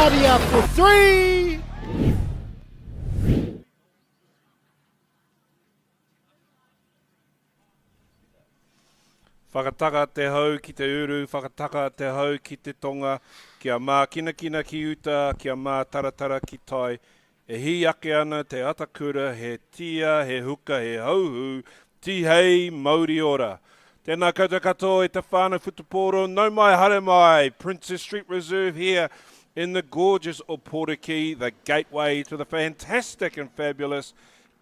Karia for three. Whakataka te hau ki te uru, whakataka te hau ki te tonga, kia mā kina ki uta, kia mā taratara ki tai. E hi ake ana te atakura, he tia, he huka, he hauhu, ti hei Māori ora. Tēnā koutou katoa e te whānau Futupōro, no mai hare mai, Princess Street Reserve here in the gorgeous Ōpōtiki, the gateway to the fantastic and fabulous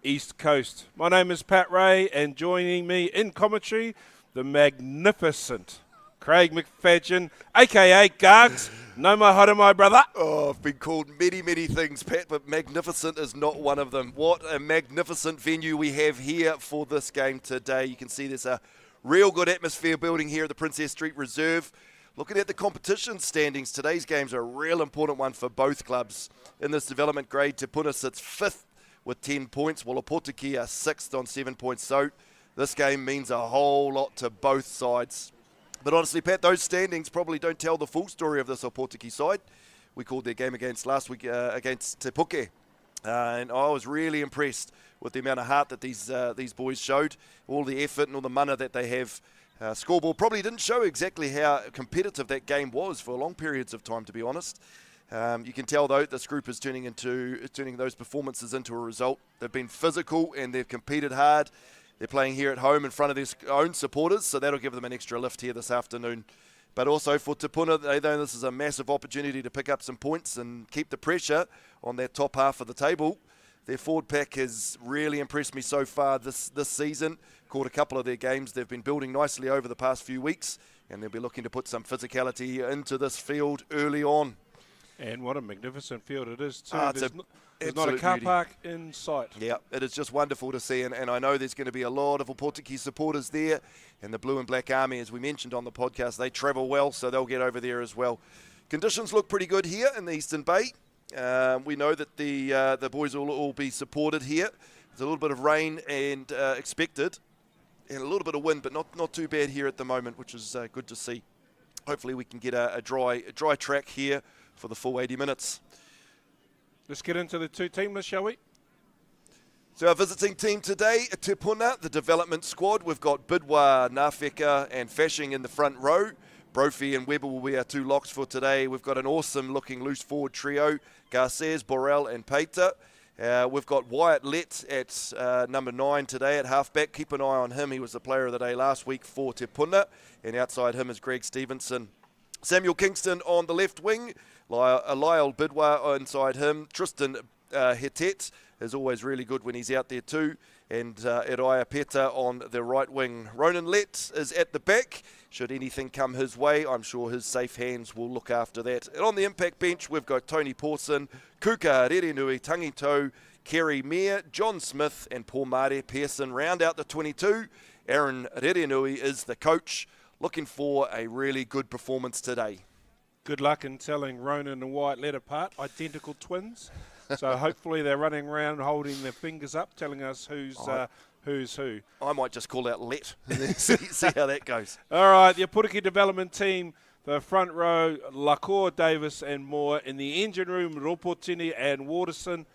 East Coast. My name is Pat Ray, and joining me in commentary, the magnificent Craig McFadgen, a.k.a. Gargs. No mai hare mai, brother. Oh, I've been called many things, Pat, but magnificent is not one of them. What a magnificent venue we have here for this game today. You can see there's a real good atmosphere building here at the Princess Street Reserve. Looking at the competition standings, today's games are a real important one for both clubs. In this development grade, Te Puna sits 5th with 10 points, while Ōpōtiki are 6th on 7 points. So this game means a whole lot to both sides. But honestly, Pat, those standings probably don't tell the full story of this Ōpōtiki side. We called their game against last week against Te Puna. And I was really impressed with the amount of heart that these boys showed, all the effort and all the mana that they have. Scoreboard probably didn't show exactly how competitive that game was for long periods of time, to be honest. You can tell, though, this group is turning those performances into a result. They've been physical and they've competed hard. They're playing here at home in front of their own supporters, so that'll give them an extra lift here this afternoon. But also for Te Puna, they know this is a massive opportunity to pick up some points and keep the pressure on that top half of the table. Their forward pack has really impressed me so far this season. Caught a couple of their games. They've been building nicely over the past few weeks, and they'll be looking to put some physicality into this field early on. And what a magnificent field it is, too. There's not a absolute car beauty. park in sight. Yeah, it is just wonderful to see, and I know there's going to be a lot of Ōpōtiki supporters there, and the Blue and Black Army, as we mentioned on the podcast, they travel well, so they'll get over there as well. Conditions look pretty good here in the Eastern Bay. We know that the boys will all be supported here. There's a little bit of rain and expected, and a little bit of wind, but not too bad here at the moment, which is good to see. Hopefully we can get a dry track here for the full 80 minutes. Let's get into the two teamless, shall we? So our visiting team today, Te Puna, the development squad. We've got Bidwa, Ngāwheka and Fashing in the front row. Brophy and Weber will be our two locks for today. We've got an awesome-looking loose forward trio, Garces, Borrell and Peita. We've got Wyatt Lett at number 9 today at halfback. Keep an eye on him. He was the player of the day last week for Te Puna. And outside him is Greg Stevenson. Samuel Kingston on the left wing. Lyle Bidwa inside him. Tristan Hetet is always really good when he's out there too. And Eraya Peta on the right wing. Ronan Lett is at the back. Should anything come his way, I'm sure his safe hands will look after that. And on the impact bench, we've got Tony Pawson, Kuka Rerenui, Tangito, Kerry Meir, John Smith and Paul Mare Pearson round out the 22. Aaron Rerenui is the coach. Looking for a really good performance today. Good luck in telling Ronan and Wyatt Lett apart, identical twins. So hopefully they're running around holding their fingers up, telling us who's who. I might just call out Let and then see how that goes. All right, the Ōpōtiki development team, the front row, Lacour, Davis and Moore. In the engine room, Ropotini and Waterson.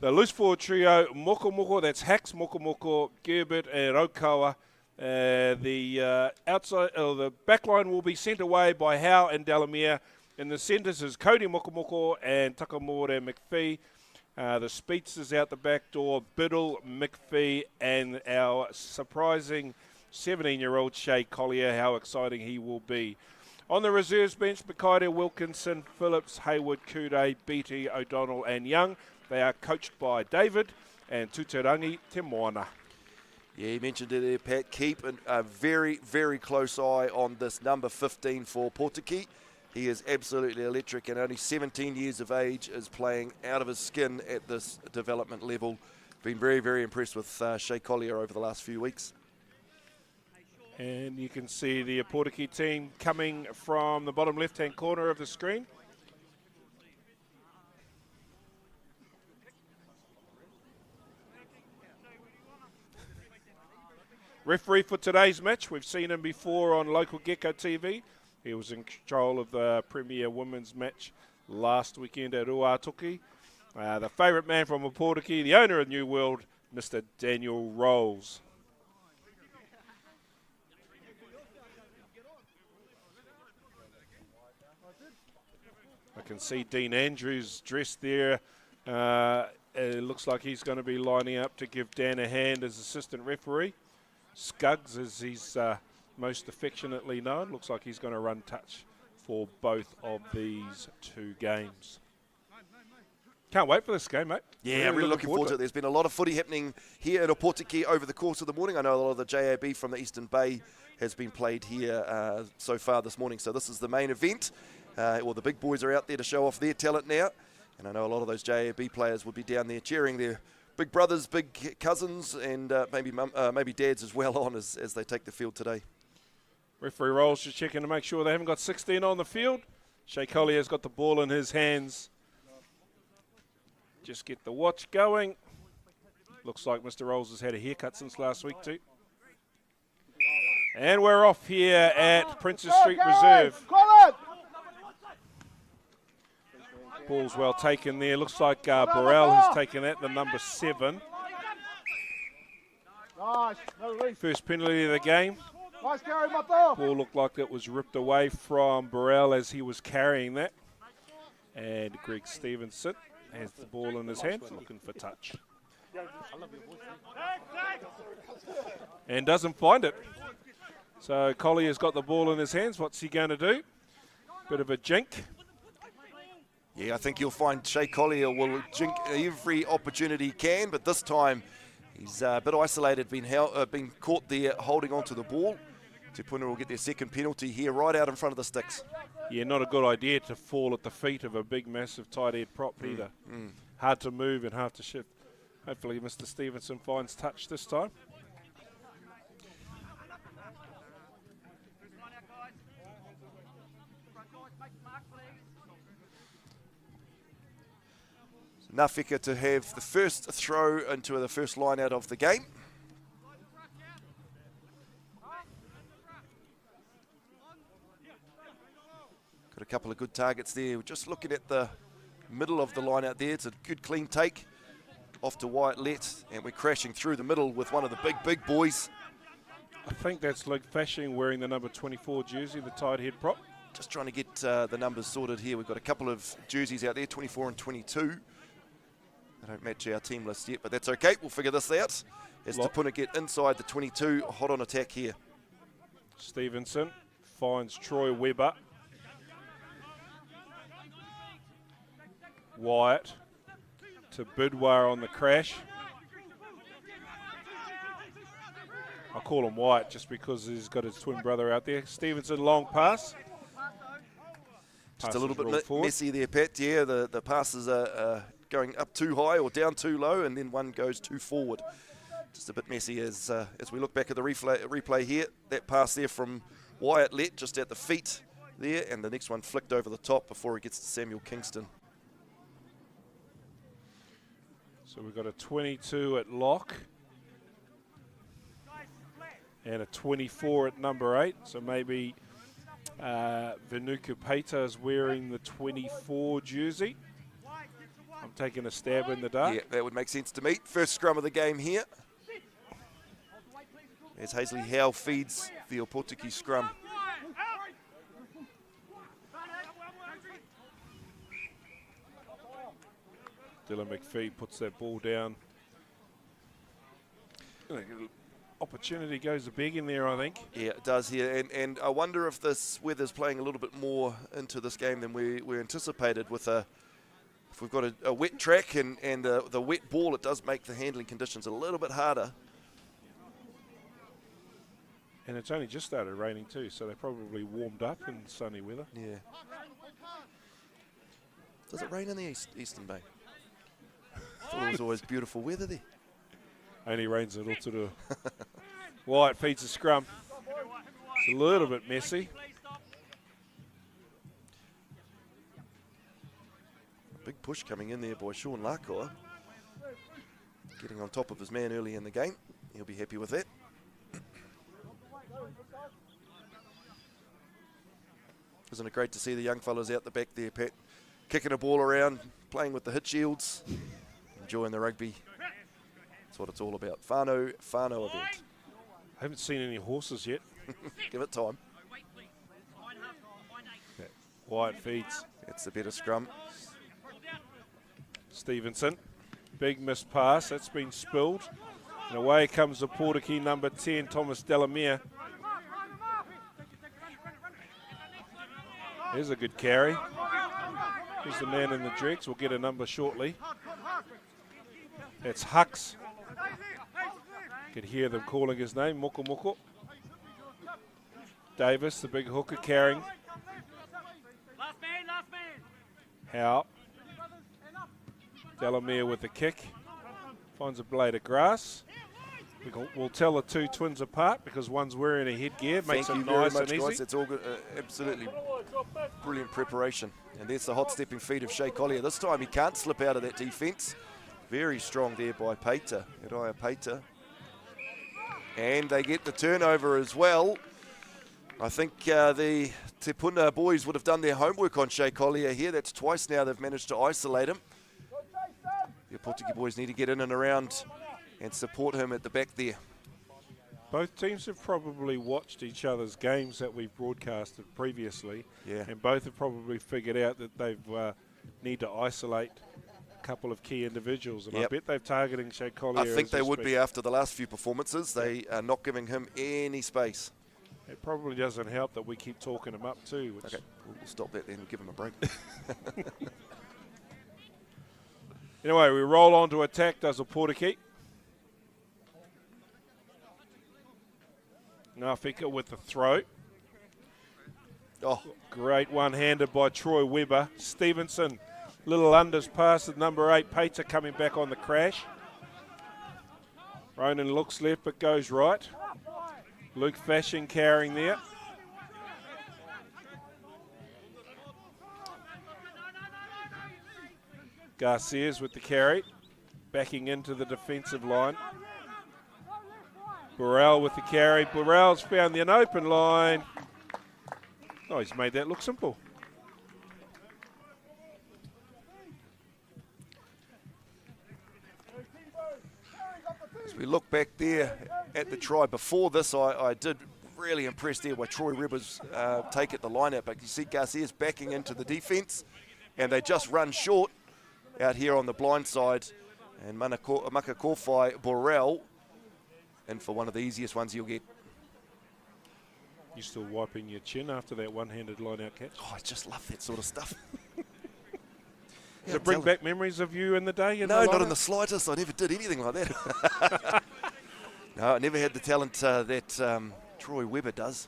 The loose forward trio, Mokomoko, that's Hacks, Mokomoko, Gerbert and Raukawa. The back line will be sent away by Howe and Delamere. In the centres is Cody Mokomoko and Takamore McPhee. The speedsters out the back door, Biddle, McPhee, and our surprising 17-year-old Shea Collier. How exciting he will be. On the reserves bench, Makaida, Wilkinson, Phillips, Hayward, Kude, Beatty, O'Donnell, and Young. They are coached by David and Tuterangi Te Moana. Yeah, you mentioned it there, Pat. Keep a very close eye on this number 15 for Ōpōtiki. He is absolutely electric and only 17 years of age, is playing out of his skin at this development level. Been very impressed with Shea Collier over the last few weeks. And you can see the Ōpōtiki team coming from the bottom left-hand corner of the screen. Referee for today's match, we've seen him before on local Gecko TV. He was in control of the Premier Women's match last weekend at Ōpōtiki. The favourite man from Ōpōtiki, the owner of New World, Mr. Daniel Rolls. I can see Dean Andrews dressed there. It looks like he's going to be lining up to give Dan a hand as assistant referee. Scuggs, as he's most affectionately known, looks like he's going to run touch for both of these two games. Can't wait for this game, mate. Yeah, really looking forward to it. There's been a lot of footy happening here at Ōpōtiki over the course of the morning. I know a lot of the JAB from the Eastern Bay has been played here so far this morning. So this is the main event. Well, the big boys are out there to show off their talent now. And I know a lot of those JAB players would be down there cheering their big brothers, big cousins, and maybe dads as well on as they take the field today. Referee Rolls just checking to make sure they haven't got 16 on the field. Shea Collier's got the ball in his hands. Just get the watch going. Looks like Mr. Rolls has had a haircut since last week too. And we're off here at Princess Street Reserve. Ball's well taken there. Looks like Burrell has taken that, the number 7. First penalty of the game. Ball looked like it was ripped away from Burrell as he was carrying that. And Greg Stevenson has the ball in his hand, looking for touch. And doesn't find it. So Collier's got the ball in his hands. What's he going to do? Bit of a jink. Yeah, I think you'll find Shea Collier will jink every opportunity he can, but this time he's a bit isolated, been caught there holding onto the ball. Te Puna will get their second penalty here right out in front of the sticks. Yeah, not a good idea to fall at the feet of a big, massive tight head prop either. Hard to move and hard to shift. Hopefully Mr. Stevenson finds touch this time. Nafika to have the first throw into the first line out of the game. Got a couple of good targets there. We're just looking at the middle of the line out there. It's a good clean take off to Wyatt Lett, and we're crashing through the middle with one of the big boys. I think that's Luke Fashing wearing the number 24 jersey, the tight head prop. Just trying to get the numbers sorted here. We've got a couple of jerseys out there, 24 and 22. They don't match our team list yet, but that's okay. We'll figure this out. As Te Puna get inside the 22, hot on attack here. Stevenson finds Troy Webber. Wyatt to Bidwar on the crash. I call him Wyatt just because he's got his twin brother out there. Stevenson, long pass. Just a little bit messy there, Pat. Yeah, the passes are going up too high or down too low, and then one goes too forward. Just a bit messy as we look back at the replay here. That pass there from Wyatt Lett just at the feet there, and the next one flicked over the top before it gets to Samuel Kingston. So we've got a 22 at lock and a 24 at number 8. So maybe Venuka Peita is wearing the 24 jersey. I'm taking a stab in the dark. Yeah, that would make sense to me. First scrum of the game here. As Hazley Howe feeds the Ōpōtiki scrum. Dylan McPhee puts that ball down. Opportunity goes a big in there, I think. Yeah, it does here. And I wonder if this weather's playing a little bit more into this game than we anticipated. With if we've got a wet track and the wet ball, it does make the handling conditions a little bit harder. And it's only just started raining too, so they probably warmed up in sunny weather. Yeah. Does it rain in the Eastern Bay? I thought it was always beautiful weather there. Only rains at Ōturu. Wyatt feeds the scrum. It's a little bit messy. A big push coming in there by Sean Lakoa. Getting on top of his man early in the game. He'll be happy with that. Isn't it great to see the young fellas out the back there, Pat? kicking a ball around, playing with the hit shields, enjoying the rugby. That's what it's all about. Whānau event. I haven't seen any horses yet. Give it time. Okay. Wyatt feeds. It's a better scrum. Stevenson. Big missed pass. That's been spilled. And away comes the Ōpōtiki number 10, Thomas Delamere. Here's a good carry. Here's the man in the dregs. We'll get a number shortly. That's Hux. Could hear them calling his name, Moko Moko. Davis, the big hooker, carrying. Howe. Delamere with the kick. Finds a blade of grass. We'll tell the two twins apart because one's wearing a headgear. Makes it nice and easy. Guys. It's all good. Absolutely brilliant preparation. And there's the hot stepping feet of Shea Collier. This time he can't slip out of that defence. Very strong there by Peita, Uriah Peita. And they get the turnover as well. I think the Te Puna boys would have done their homework on Shea Collier here. That's twice now they've managed to isolate him. The Ōpōtiki boys need to get in and around and support him at the back there. Both teams have probably watched each other's games that we've broadcasted previously. Yeah. And both have probably figured out that they've need to isolate a couple of key individuals. And I bet they're targeting Shea Collier. I think they would be after the last few performances. They are not giving him any space. It probably doesn't help that we keep talking him up too. Which Okay, we'll stop that then and give him a break. Anyway, we roll on to attack, does Ōpōtiki. Ngāwhika with the throw. Oh, great one-handed by Troy Webber. Stevenson, little unders pass at number 8. Peita coming back on the crash. Ronan looks left but goes right. Luke Fashion carrying there. Garcia's with the carry, backing into the defensive line. Burrell with the carry. Burrell's found an open line. Oh, he's made that look simple. as we look back there at the try before this, I did really impressed there by Troy Webber's take at the line out, but you see Garcia's backing into the defence, and they just run short out here on the blind side, and Makakowhai Burrell, and for one of the easiest ones you'll get. You still wiping your chin after that one-handed line-out catch? Oh, I just love that sort of stuff. Does it bring back memories of you in the day? No, not in the slightest. I never did anything like that. No, I never had the talent that Troy Webber does.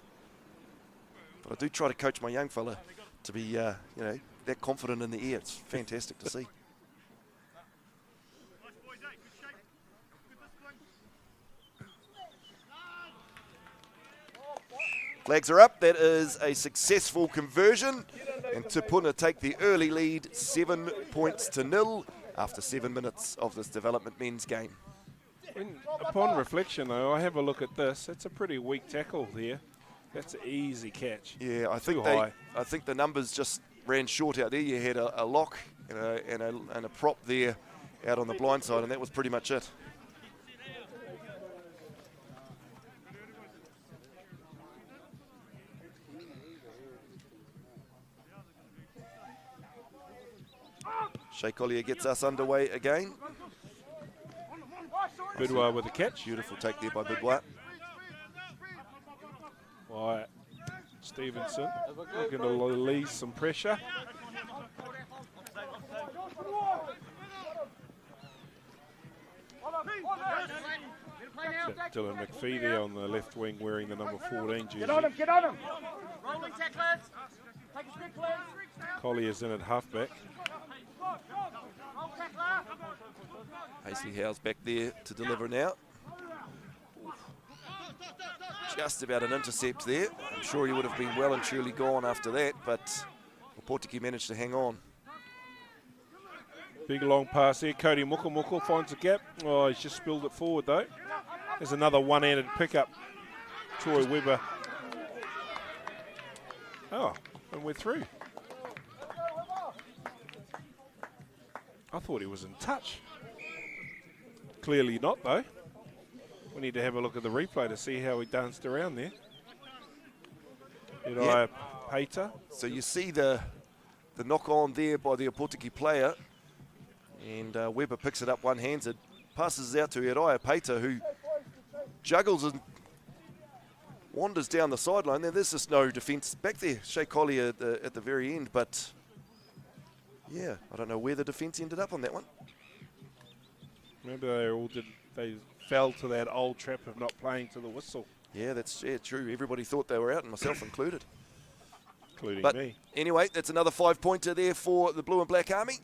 But I do try to coach my young fella to be, you know, that confident in the air. It's fantastic to see. Flags are up. That is a successful conversion. And Te Puna take the early lead, 7 points to 0 after 7 minutes of this development men's game. Upon reflection, though, I have a look at this. It's a pretty weak tackle here. That's an easy catch. Yeah, I think the numbers just ran short out there. You had a lock and a prop there out on the blind side, and that was pretty much it. Shea Collier gets us underway again. Bidwai with the catch. Beautiful take there by Bidwai. Wyatt Stevenson looking to release some pressure. Dylan McPhee there on the left wing wearing the number 14 jersey. Get on him, get on him. Rolling tacklers. Take a stick, please. Collier's in at halfback. Paisley Howe's back there to deliver now. Just about an intercept there. I'm sure he would have been well and truly gone after that, but Ōpōtiki managed to hang on. Big long pass there. Cody Mukamoko finds a gap. Oh, he's just spilled it forward though. There's another one-handed pickup. Troy Webber. Oh, and we're through. I thought he was in touch. Clearly not, though. We need to have a look at the replay to see how he danced around there. Yeah. Peter. So you see the knock on there by the Ōpōtiki player, and Weber picks it up one-handed, passes it out to Ōpōtiki, who juggles and wanders down the sideline. There's just no defence back there. Shea Collier at the very end, but yeah, I don't know where the defence ended up on that one. Maybe they fell to that old trap of not playing to the whistle. Yeah, that's true. Everybody thought they were out, and myself included. Including But me. anyway, that's another 5-pointer there for the Blue and Black Army.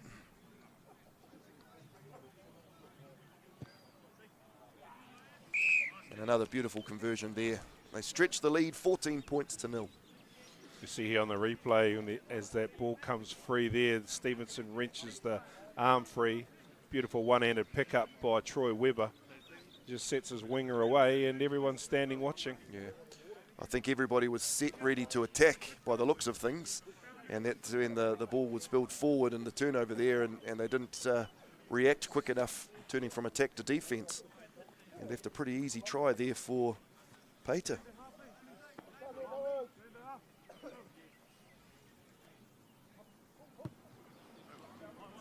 And another beautiful conversion there. They stretch the lead 14 points to 0. You see here on the replay, as that ball comes free there, Stevenson wrenches the arm free. Beautiful one-handed pickup by Troy Weber. Just sets his winger away, and everyone's standing watching. Yeah, I think everybody was set ready to attack by the looks of things, and that's when the ball was spilled forward in the turnover there, and they didn't react quick enough, turning from attack to defence, and left a pretty easy try there for Peter.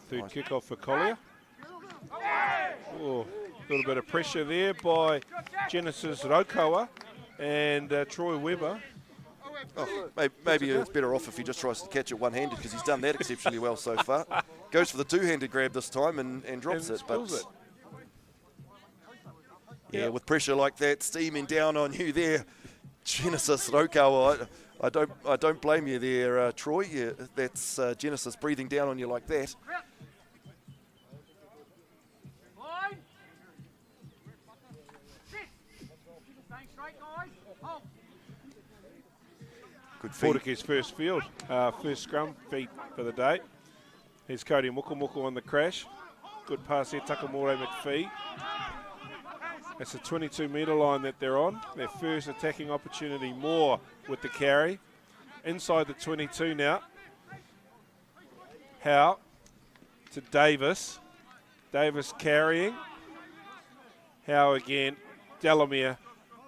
Third kickoff for Collier. Oh, a little bit of pressure there by Genesis Raukawa and Troy Weber. Oh, maybe it's better off if he just tries to catch it one-handed, because he's done that exceptionally well so far. Goes for the two-handed grab this time and drops it. But It. yeah, with pressure like that steaming down on you there, Genesis Raukawa, I don't blame you there, Troy. Yeah, that's Genesis breathing down on you like that. Line. Sit. Staying straight, guys. Hold. Good feed. Ōpōtiki's first scrum feed for the day. Here's Cody Mukumoko on the crash. Good pass here, Takamore McPhee. It's a 22-metre line that they're on. Their first attacking opportunity, more with the carry. Inside the 22 now. Howe to Davis. Davis carrying. Howe again. Delamere.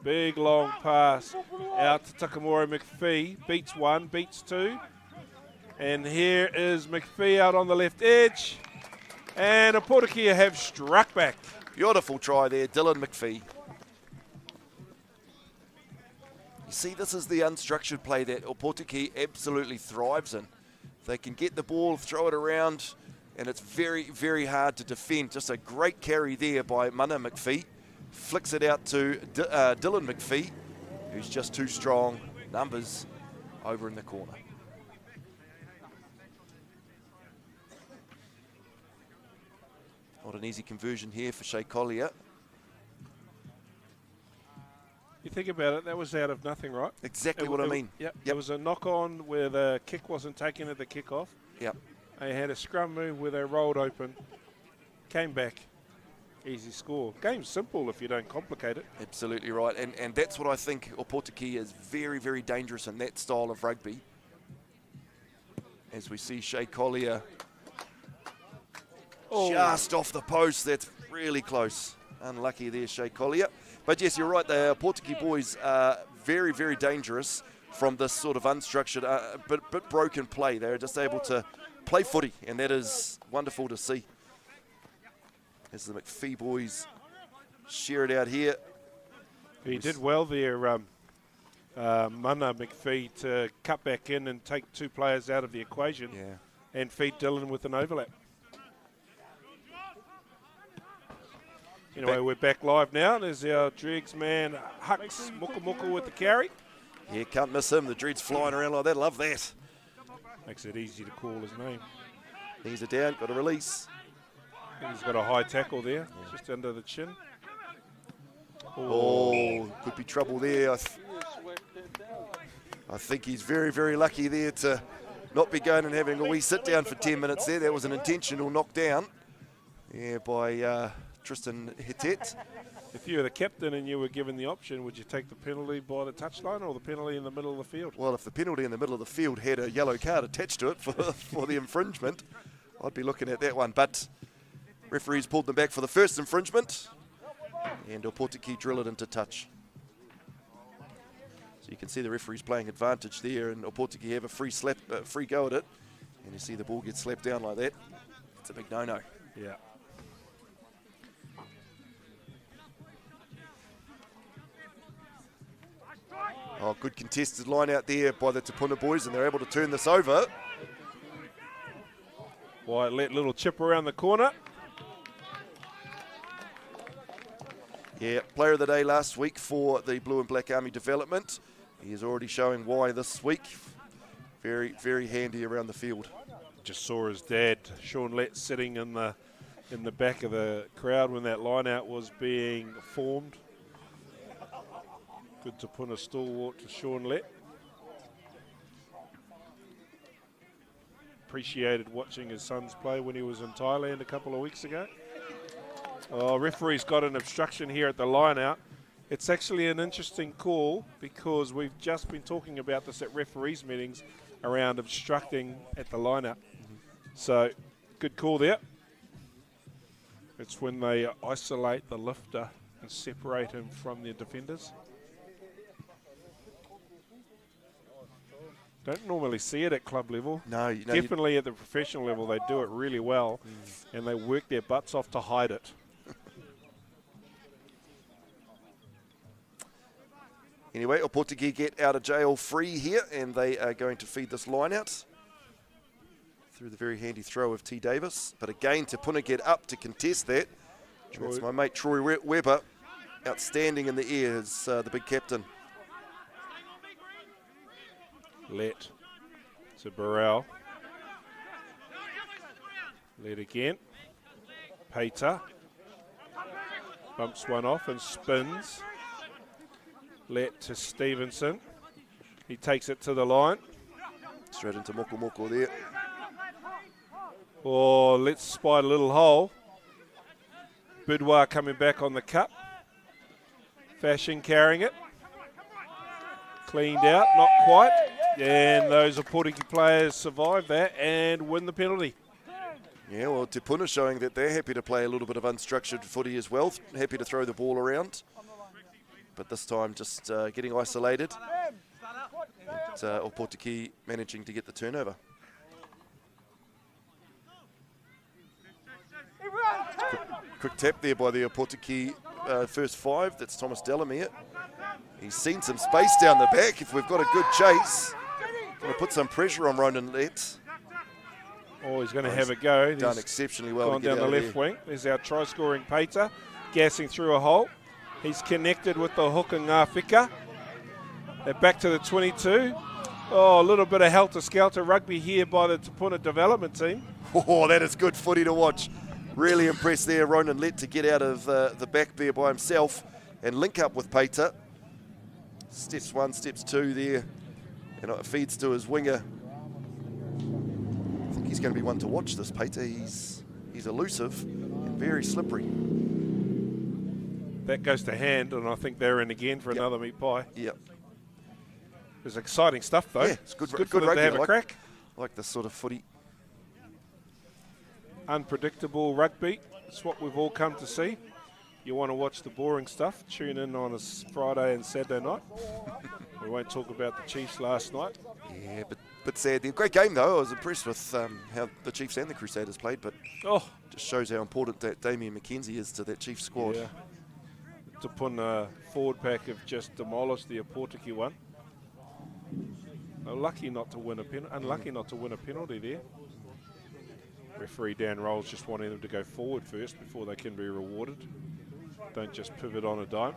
Big long pass out to Takamura McPhee. Beats one, beats two. And here is McPhee out on the left edge. And Ōpōtiki have struck back. Beautiful try there, Dylan McPhee. You see, this is the unstructured play that Ōpōtiki absolutely thrives in. They can get the ball, throw it around, and it's very, very hard to defend. Just a great carry there by Mana McPhee. Flicks it out to Dylan McPhee, who's just too strong. Numbers over in the corner. Not an easy conversion here for Shea Collier. You think about it, that was out of nothing, right? Exactly what I mean. Yep. It was a knock-on where the kick wasn't taken at the kick-off. Yep. They had a scrum move where they rolled open, came back, easy score. Game's simple if you don't complicate it. Absolutely right, and that's what I think Ōpōtiki is very, very dangerous in that style of rugby. As we see Shea Collier just off the post, that's really close. Unlucky there, Shea Collier. But yes, you're right, the Ōpōtiki boys are very, very dangerous from this sort of unstructured, bit broken play. They're just able to play footy, and that is wonderful to see. As the McPhee boys share it out here. He did well there, Mana McPhee, to cut back in and take two players out of the equation and feed Dylan with an overlap. Anyway, we're back live now. There's our Dregs man, Hux Mukumoko with the carry. Yeah, can't miss him. The Dreads flying around like that. Love that. Makes it easy to call his name. Knees are down, got a release. He's got a high tackle there, just under the chin. Oh, could be trouble there. I think he's very, very lucky there to not be going and having a wee sit down for 10 minutes there. That was an intentional knockdown by Tristan Hitet. If you were the captain and you were given the option, would you take the penalty by the touchline or the penalty in the middle of the field? Well, if the penalty in the middle of the field had a yellow card attached to it for the infringement, I'd be looking at that one. But Referees pulled them back for the first infringement, and Ōpōtiki drill it into touch. So you can see the referees playing advantage there, and Ōpōtiki have a free go at it, and you see the ball get slapped down like that. It's a big no-no. Yeah. Oh, good contested line out there by the Te Puna boys, and they're able to turn this over. White let little chip around the corner. Yeah, player of the day last week for the Blue and Black Army development. He is already showing why this week. Very, very handy around the field. Just saw his dad, Sean Lett, sitting in the back of the crowd when that line out was being formed. Good to put a stalwart to Sean Lett. Appreciated watching his sons play when he was in Thailand a couple of weeks ago. Oh, referee's got an obstruction here at the line out. It's actually an interesting call because we've just been talking about this at referees meetings around obstructing at the line out. So, good call there. It's when they isolate the lifter and separate him from their defenders. Don't normally see it at club level. No, definitely at the professional level they do it really well, and they work their butts off to hide it. Anyway, Ōpōtiki get out of jail free here, and they are going to feed this line out through the very handy throw of T. Davis. But again, Te Puna get up to contest that. That's my mate Troy Webber, outstanding in the air as the big captain. Let to Burrell. Let again. Peter bumps one off and spins. Let to Stevenson. He takes it to the line. Straight into Moko there. Oh, let's spot a little hole. Boudoir coming back on the cup. Fashion carrying it. Cleaned out, not quite. And those Ōpōtiki players survive that and win the penalty. Yeah, well, Te Puna showing that they're happy to play a little bit of unstructured footy as well. Happy to throw the ball around. But this time just getting isolated. And Ōpōtiki managing to get the turnover. Quick tap there by the Ōpōtiki first five. That's Thomas Delamere. He's seen some space down the back. If we've got a good chase, going to put some pressure on Ronan Lett. Oh, he's going to have a go. He's done exceptionally well. Gone down the left wing. There's our try-scoring Peter, gassing through a hole. He's connected with the hook and Ngāwhika. They're back to the 22. Oh, a little bit of helter-skelter rugby here by the Te Puna development team. Oh, that is good footy to watch. Really impressed there, Ronan Lett, to get out of the back there by himself and link up with Peter. Steps one, steps two there, and it feeds to his winger. I think he's going to be one to watch, this Peter. He's elusive and very slippery. That goes to hand, and I think they're in again for another meat pie. Yep. It's exciting stuff, though. Yeah, it's good for them rugby. to have a crack. I like this sort of footy. Unpredictable rugby. It's what we've all come to see. You want to watch the boring stuff, tune in on a Friday and Saturday night. We won't talk about the Chiefs last night. Yeah, but sad. Great game, though. I was impressed with how the Chiefs and the Crusaders played, but just shows how important that Damien McKenzie is to that Chiefs squad. Yeah. To put a forward pack have just demolished the Ōpōtiki one. Unlucky not to win a penalty there. Referee Dan Rolls just wanting them to go forward first before they can be rewarded. Don't just pivot on a dime.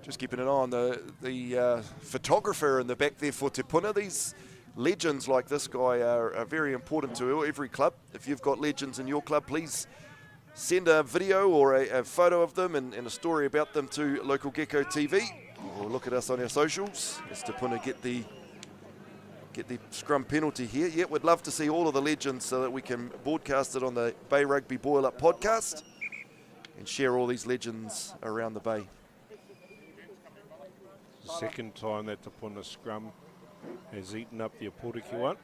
Just keeping an eye on the photographer in the back there for Te Puna. These legends like this guy are very important to every club. If you've got legends in your club, please send a video or a photo of them and a story about them to Local Gecko TV. Or look at us on our socials. As Te Puna get the scrum penalty here. Yeah, we'd love to see all of the legends so that we can broadcast it on the Bay Rugby Boil Up podcast and share all these legends around the Bay. The second time that Te Puna scrum has eaten up the Ōpōtiki one.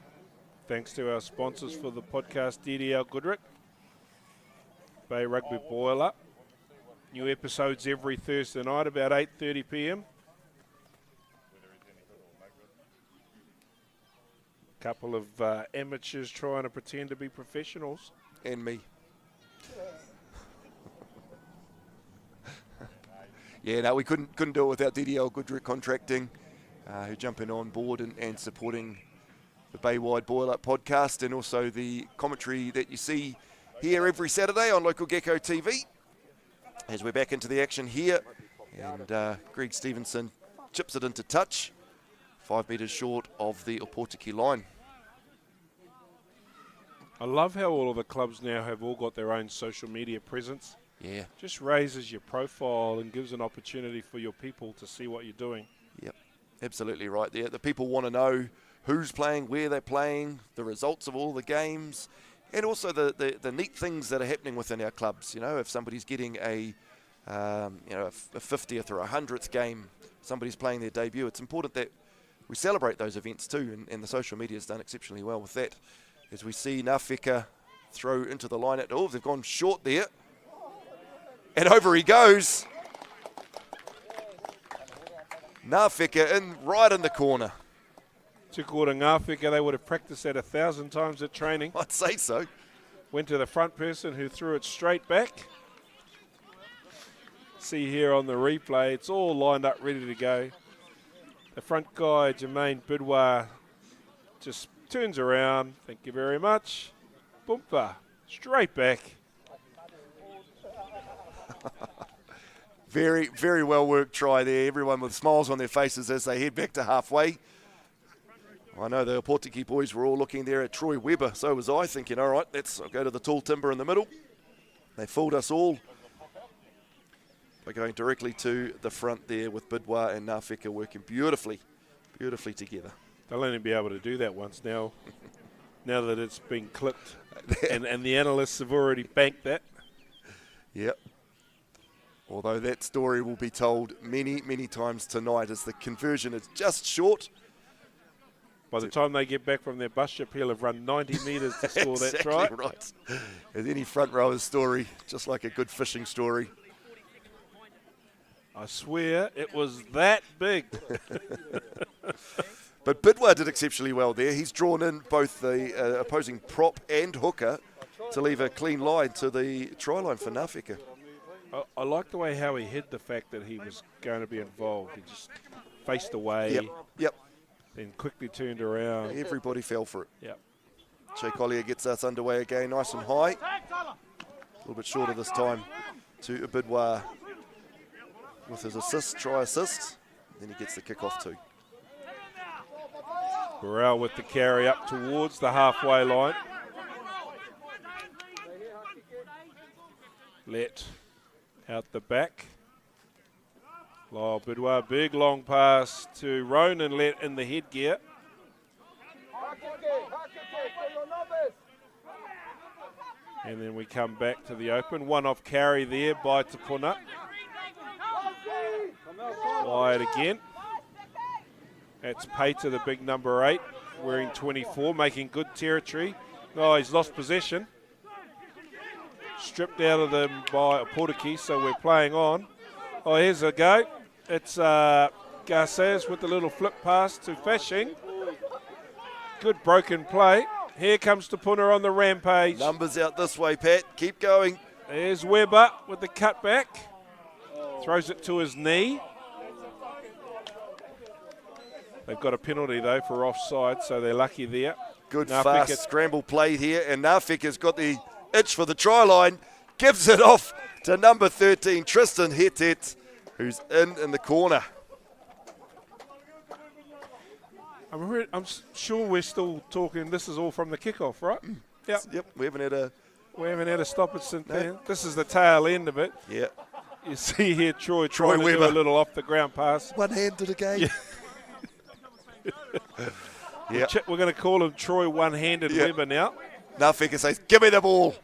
Thanks to our sponsors for the podcast, DDL Goodrick, Bay Rugby Boiler. New episodes every Thursday night about 8:30 p.m. Couple of amateurs trying to pretend to be professionals. And me. Yeah, no, we couldn't do it without DDL Goodrick Contracting, who jumping on board and supporting the Baywide Boiler podcast, and also the commentary that you see here every Saturday on Local Gecko TV. As we're back into the action here, and Greg Stevenson chips it into touch, 5 metres short of the Ōpōtiki line. I love how all of the clubs now have all got their own social media presence. Yeah. Just raises your profile and gives an opportunity for your people to see what you're doing. Yep, absolutely right there. The people want to know who's playing, where they're playing, the results of all the games, and also the neat things that are happening within our clubs. You know, if somebody's getting a 50th or a 100th game, somebody's playing their debut, it's important that we celebrate those events too, and the social media has done exceptionally well with that. As we see Ngāwheka throw into the line they've gone short there. And over he goes. Ngāwheka right in the corner. Tukora Ngāwheka, they would have practiced that 1,000 times at training. I'd say so. Went to the front person who threw it straight back. See here on the replay, it's all lined up, ready to go. The front guy, Jermaine Bidwa, just turns around. Thank you very much. Boompa, straight back. Very, very well worked try there. Everyone with smiles on their faces as they head back to halfway. I know the Ōpōtiki boys were all looking there at Troy Weber. So was I, thinking, all right, I'll go to the tall timber in the middle. They fooled us all by going directly to the front there with Bidwa and Ngāwheka working beautifully together. They'll only be able to do that once now, now that it's been clipped. and the analysts have already banked that. Yep. Although that story will be told many, many times tonight, as the conversion is just short. By the time they get back from their bus trip, he'll have run 90 metres to score that try. Exactly right. As any front rower's story, just like a good fishing story. I swear it was that big. But Bidwa did exceptionally well there. He's drawn in both the opposing prop and hooker to leave a clean line to the try line for Ngāwheka. I like the way how he hid the fact that he was going to be involved. He just faced away, Yep. then quickly turned around. Everybody fell for it. Yep. Che Collier gets us underway again, nice and high. A little bit shorter this time to Bidwa with his try assist. Then he gets the kick-off too. Burrell with the carry up towards the halfway line. Let out the back. Lyle Bidwa, big long pass to Ronan, let in the headgear. And then we come back to the open. One off carry there by Te Puna. Wide again. That's Pater, the big number 8, wearing 24, making good territory. Oh, he's lost possession. Stripped out of them by Ōpōtiki, so we're playing on. Oh, here's a go. It's Garces with the little flip pass to Fashing. Good broken play. Here comes Te Puna on the rampage. Numbers out this way, Pat. Keep going. There's Weber with the cutback. Throws it to his knee. They've got a penalty, though, for offside, so they're lucky there. Good Ngāwheka fast scramble play here, and Ngāwheka's got the itch for the try line. Gives it off to number 13, Tristan Hetet, who's in the corner. I'm sure we're still talking, this is all from the kickoff, right? Yep, we haven't had a stoppage since then. This is the tail end of it. Yeah. You see here Troy trying to do a little off-the-ground pass. One-handed again. Yeah. Yeah. We're going to call him Troy One-Handed Weber now. Ngāwheka says, give me the ball.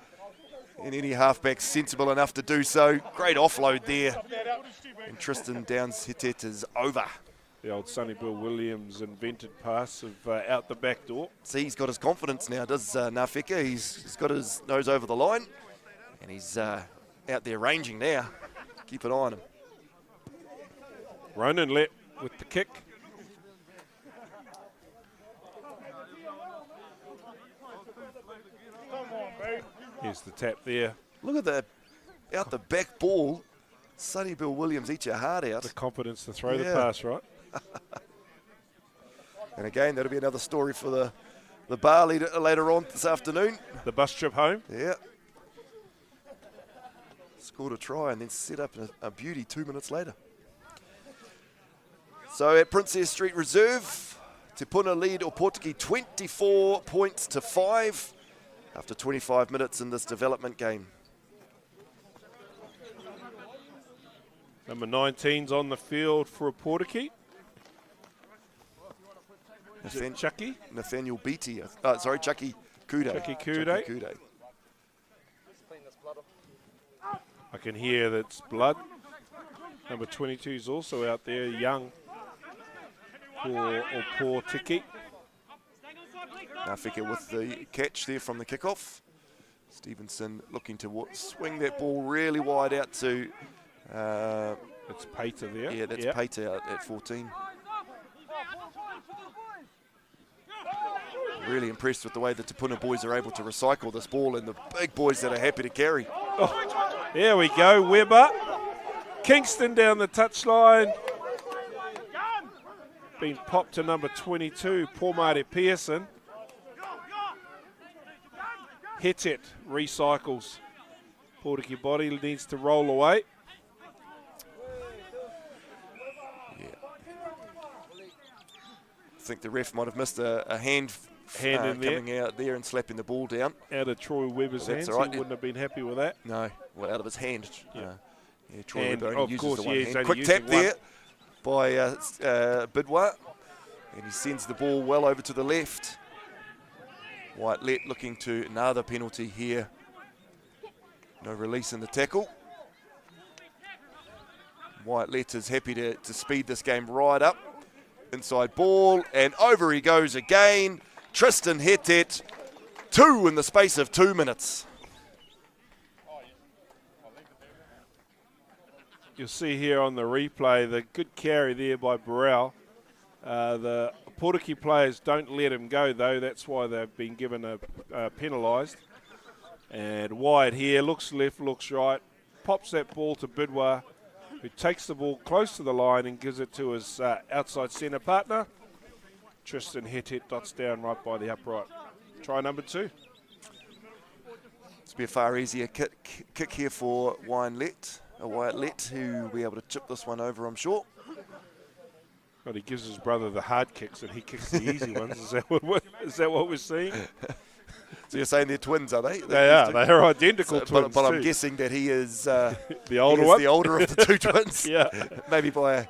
And any halfback sensible enough to do so. Great offload there. And Tristan Downs Hetet is over. The old Sonny Bill Williams invented pass of out the back door. See, he's got his confidence now, does Ngāwheka. He's got his nose over the line, and he's out there ranging now. Keep an eye on him. Ronan let with the kick. Here's the tap there. Look at that out the back ball. Sonny Bill Williams, eat your heart out. The confidence to throw the pass, right? And again, that'll be another story for the bar later on this afternoon. The bus trip home. Yeah. Scored a try and then set up a beauty 2 minutes later. So at Princess Street Reserve, Te Puna lead Ōpōtiki 24 points to 5 after 25 minutes in this development game. Number 19's on the field for Ōpōtiki. Is it Chucky? Nathaniel Beattie. Chucky Kude. Chucky Kude. I can hear that's blood. Number 22 is also out there, young for Ōpōtiki. Ngāwheka with the catch there from the kickoff. Stevenson looking to swing that ball really wide out to... it's Pater there. Yeah, that's Pater out at 14. Really impressed with the way the Te Puna boys are able to recycle this ball and the big boys that are happy to carry. Oh, there we go, Webber. Kingston down the touchline. Been popped to number 22, Pomare Pearson. Hits it, recycles. Ōpōtiki body needs to roll away. Yeah. I think the ref might have missed a hand in there, coming out there and slapping the ball down. Out of Troy Webber's hands, right. He wouldn't have been happy with that. No, well, out of his hand. Yeah, Troy and Webber only uses the one hand. Quick tap there by Bidwa, and he sends the ball well over to the left. Whitelet looking to another penalty here. No release in the tackle. Whitelet is happy to speed this game right up. Inside ball, and over he goes again. Tristan Hetet, 2 in the space of 2 minutes. You'll see here on the replay the good carry there by Burrell. The Ōpōtiki players don't let him go though, that's why they've been given penalised. And wide here, looks left, looks right, pops that ball to Bidwa, who takes the ball close to the line and gives it to his outside centre partner. Tristan Hetet dots down right by the upright. Try number 2. It's be a far easier kick here for Whitelet, who will be able to chip this one over, I'm sure. But he gives his brother the hard kicks and he kicks the easy ones. Is that what we're seeing? So you're saying they're twins, are they? They are. They are identical twins. But I'm guessing that he is the older one. The older of the 2 twins. Yeah. Maybe by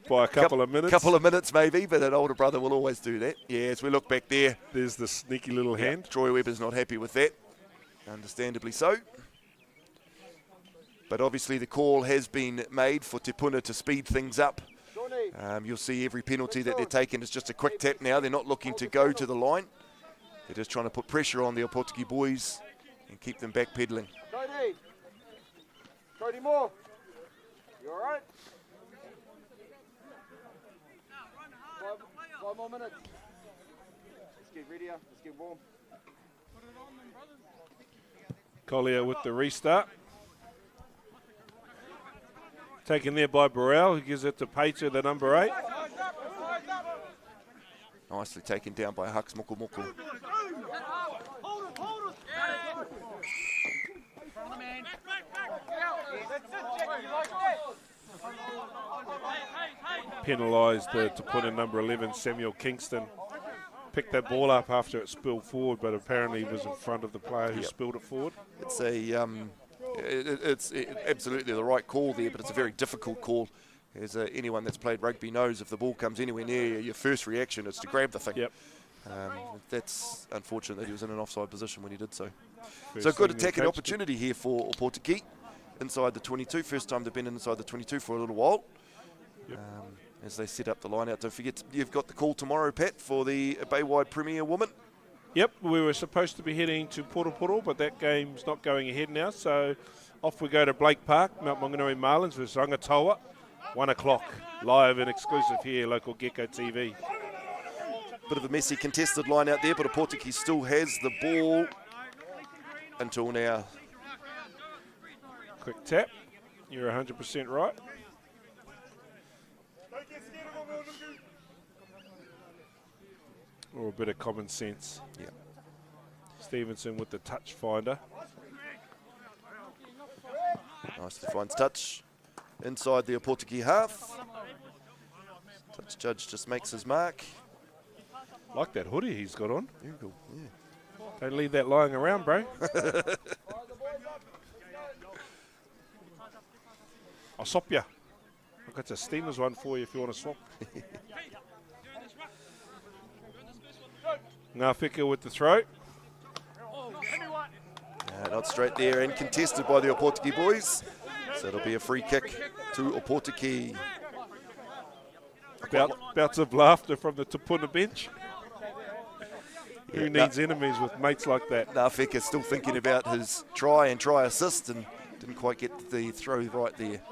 a couple of minutes. Couple of minutes maybe, but an older brother will always do that. Yeah, as we look back there. There's the sneaky little hand. Troy Webber's not happy with that. Understandably so. But obviously the call has been made for Te Puna to speed things up. You'll see every penalty that they're taking is just a quick tap now. They're not looking to go to the line. They're just trying to put pressure on the Ōpōtiki boys and keep them backpedaling. Cody Moore, you all right? 5 more minutes. Let's get ready, let's get warm. Collier with the restart. Taken there by Burrell, who gives it to Pater, the number 8. Nicely taken down by Hux Moko. Penalised to put in number 11, Samuel Kingston. Picked that ball up after it spilled forward, but apparently he was in front of the player who spilled it forward. It's it's absolutely the right call there, but it's a very difficult call. As anyone that's played rugby knows, if the ball comes anywhere near you, your first reaction is to grab the thing. Yep. That's unfortunate that he was in an offside position when he did so. So good attacking opportunity here for Ōpōtiki inside the 22. First time they've been inside the 22 for a little while. Yep. as they set up the line out. Don't forget, you've got the call tomorrow, Pat, for the Baywide Premier Woman. Yep, we were supposed to be heading to Poro, but that game's not going ahead now. So off we go to Blake Park, Mount Maunganui Marlins versus Rangatoa. 1 o'clock, live and exclusive here, local Gecko TV. Bit of a messy contested line out there, but Ōpōtiki still has the ball until now. Quick tap. You're 100% right. Or a bit of common sense. Yeah. Stevenson with the touch finder. Nicely finds touch inside the Ōpōtiki half. Touch judge just makes his mark. Like that hoodie he's got on. Yeah. Don't leave that lying around, bro. I'll swap you. I've got a Steamers one for you if you want to swap. Ngāwhika with the throw. Not straight there and contested by the Ōpōtiki boys. So it'll be a free kick to Ōpōtiki. Bouts of laughter from the Te Puna bench. Who needs enemies with mates like that? Ngāwhika still thinking about his try and try assist and didn't quite get the throw right there.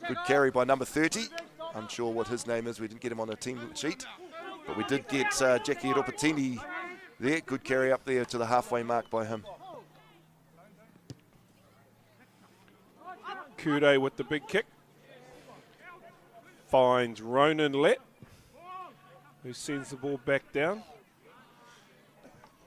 Good carry by number 30. Unsure what his name is. We didn't get him on a team sheet. But we did get Jackie Ropatini there. Good carry up there to the halfway mark by him. Kude with the big kick. Finds Ronan Lett, who sends the ball back down.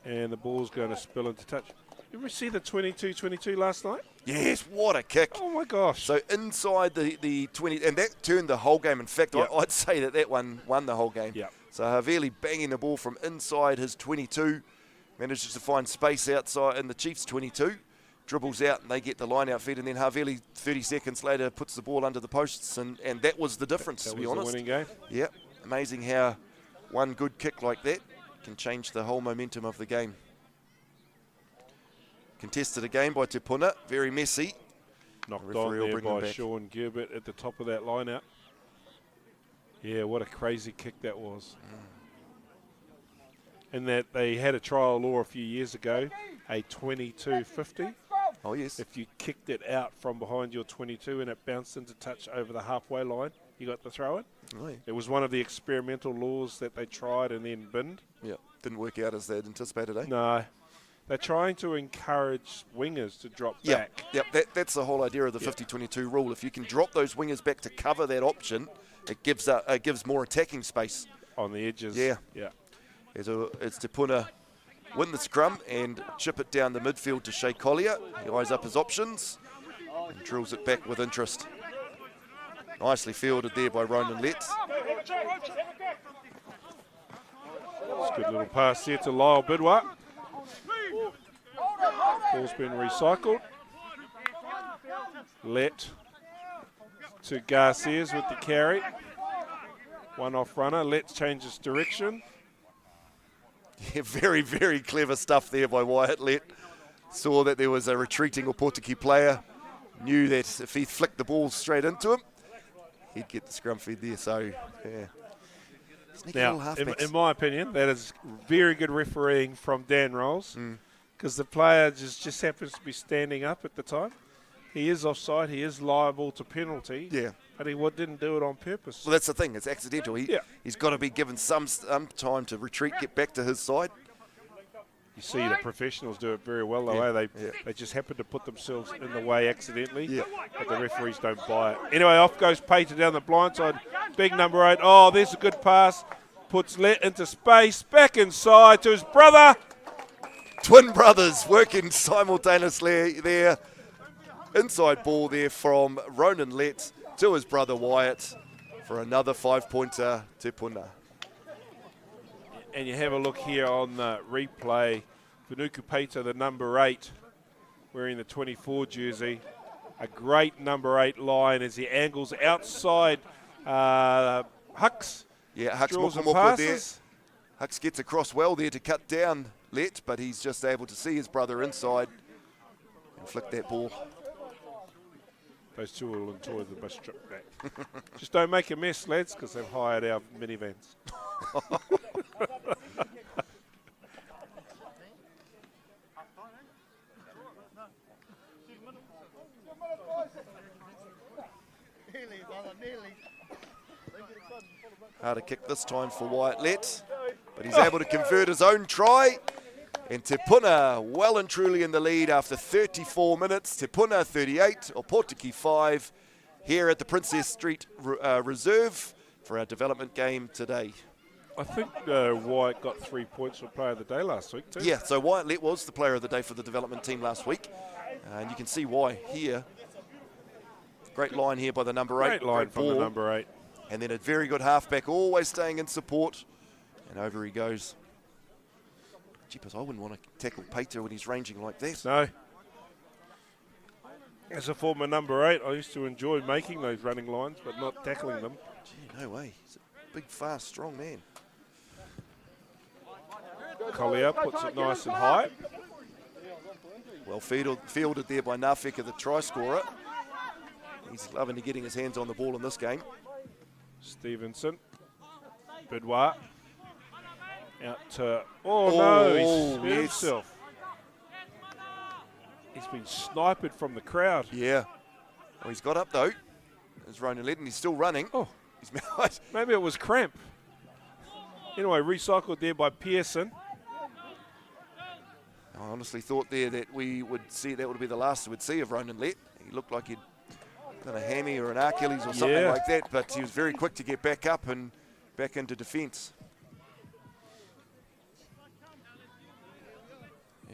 And the ball's going to spill into touch. Did we see the 22-22 last night? Yes, what a kick. Oh, my gosh. So inside the 20, and that turned the whole game. In fact, Yep. I'd say that one won the whole game. Yep. So Havili banging the ball from inside his 22, manages to find space outside in the Chiefs' 22, dribbles out and they get the line out feed, and then Havili 30 seconds later puts the ball under the posts, and that was the difference, to be honest. The winning game. Yeah, amazing how one good kick like that can change the whole momentum of the game. Contested again by Te Puna, very messy. Knocked The on referee will there bring him by back. Sean Gilbert at the top of that line out. Yeah, what a crazy kick that was. And that they had a trial law a few years ago, a 22-50. Oh, yes. If you kicked it out from behind your 22 and it bounced into touch over the halfway line, you got the throw in. Oh, yeah. It was one of the experimental laws that they tried and then binned. Yeah, didn't work out as they'd anticipated, eh? No. They're trying to encourage wingers to drop Yeah, back. yep, that's the whole idea of the 50-22 rule. If you can drop those wingers back to cover that option, it gives more attacking space. On the edges. Yeah. Yeah. It's Te Puna win the scrum and chip it down the midfield to Shea Collier. He eyes up his options and drills it back with interest. Nicely fielded there by Ronan Lett. It's a good little pass here to Lyle Bidwa. Ball's been recycled. Lett to Garcias with the carry. One off runner. Lett changes direction. Yeah, very, very clever stuff there by Wyatt Lett. Saw that there was a retreating Ōpōtiki player. Knew that if he flicked the ball straight into him, he'd get the scrum feed there. So, yeah. Sneaky little Now, halfbacks. in my opinion, that is very good refereeing from Dan Rolls, because the player just happens to be standing up at the time. He is offside. He is liable to penalty. Yeah. But he didn't do it on purpose. Well, that's the thing. It's accidental. He's got to be given some time to retreat, get back to his side. You see the professionals do it very well, though. Yeah. They just happen to put themselves in the way accidentally. Yeah. But the referees don't buy it. Anyway, off goes Pater down the blind side. Big number 8. Oh, there's a good pass. Puts Lett into space. Back inside to his brother. Twin brothers working simultaneously there. Inside ball there from Ronan Lett to his brother Wyatt for another 5-pointer Te Puna. And you have a look here on the replay. Vanuku Pater, the number 8, wearing the 24 jersey. A great number 8 line as he angles outside Hux. Yeah, Hux Draws and Mokomoko there. passes. Hux gets across well there to cut down Lett, but he's just able to see his brother inside and flick that ball. Those two will enjoy the bus trip back. Just don't make a mess, lads, because they've hired our minivans. Harder kick this time for Wyatt Lett, but he's able to convert his own try. And Te Puna well and truly in the lead after 34 minutes. Te Puna 38, Ōpōtiki 5, here at the Princess Street Reserve for our development game today. I think Wyatt got 3 points for Player of the Day last week too. Yeah, so Wyatt Lett was the player of the day for the development team last week. And you can see why here. Great line here by the number 8. Great line from the number 8. And then a very good halfback, always staying in support. And over he goes. Jeepers, I wouldn't want to tackle Peter when he's ranging like that. No. As a former number 8, I used to enjoy making those running lines, but not tackling them. Gee, no way. He's a big, fast, strong man. Collier puts it nice and high. Well fielded there by Nafeka, the try scorer. He's loving to getting his hands on the ball in this game. Stevenson. Bidwa. Out to... Oh, no, he's hurt himself. He's been sniped from the crowd. Yeah. Well, he's got up, though. There's Ronan Lett, and he's still running. Oh. He's Maybe it was cramp. Anyway, recycled there by Pearson. I honestly thought there that we would see that would be the last we'd see of Ronan Lett. He looked like he'd done a hammy or an Achilles or something like that, but he was very quick to get back up and back into defence.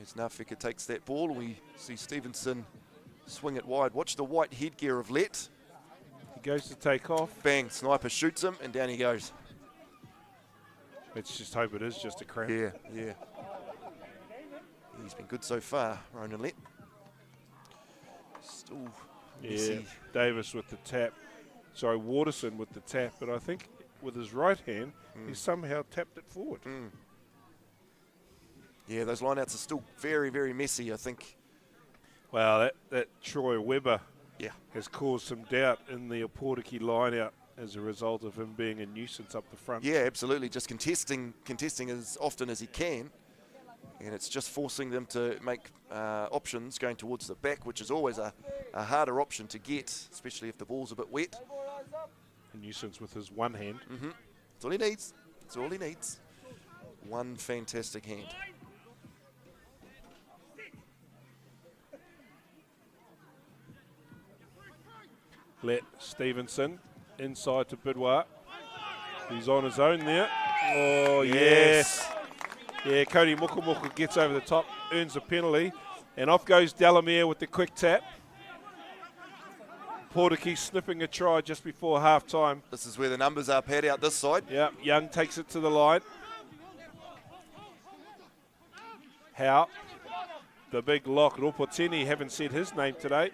As Nafeka takes that ball, we see Stevenson swing it wide. Watch the white headgear of Lett. He goes to take off. Bang, sniper shoots him, and down he goes. Let's just hope it is just a cramp. Yeah. He's been good so far, Ronan Lett. Still messy. Davis with the tap. Sorry, Waterson with the tap, but I think with his right hand, he somehow tapped it forward. Yeah, those lineouts are still very, very messy, I think. Well, that Troy Weber Yeah. has caused some doubt in the Ōpōtiki lineout as a result of him being a nuisance up the front. Yeah, absolutely. Just contesting as often as he can. And it's just forcing them to make options going towards the back, which is always a harder option to get, especially if the ball's a bit wet. A nuisance with his one hand. That's all he needs. That's all he needs. One fantastic hand. Let Stevenson inside to Bidwa. He's on his own there. Oh, yes. Yeah, Cody Mokomoko gets over the top, earns a penalty, and off goes Delamere with the quick tap. Ōpōtiki sniffing a try just before half-time. This is where the numbers are, pad out this side. Yeah, Young takes it to the line. Howe, the big lock. Ōpōtiki, haven't said his name today.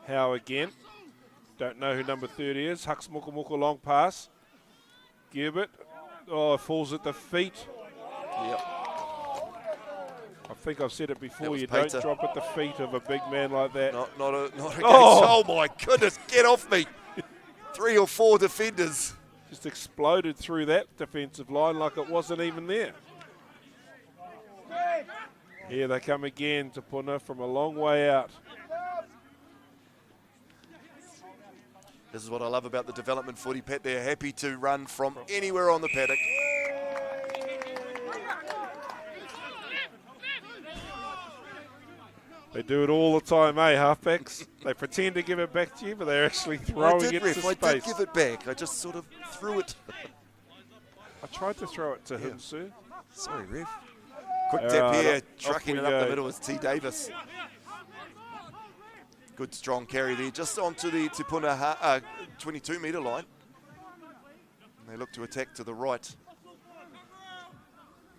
Howe again. Don't know who number 30 is. Hucks Mokomoko long pass. Gilbert. Oh, falls at the feet. Yep. I think I've said it before. You Peter. don't drop at the feet of a big man like that. Not against. Oh. Oh my goodness! Get off me! 3 or 4 defenders. Just exploded through that defensive line like it wasn't even there. Here they come again to Puna from a long way out. This is what I love about the development footy, Pat. They're happy to run from anywhere on the paddock. They do it all the time, eh, halfbacks? They pretend to give it back to you, but they're actually throwing it to space. I did give it back. I just sort of threw it. I tried to throw it to him, sir. Sorry, ref. Quick tap here, off trucking we it up go. the middle is T. Davis. Good strong carry there, just onto the Te Puna 22-metre line. And they look to attack to the right.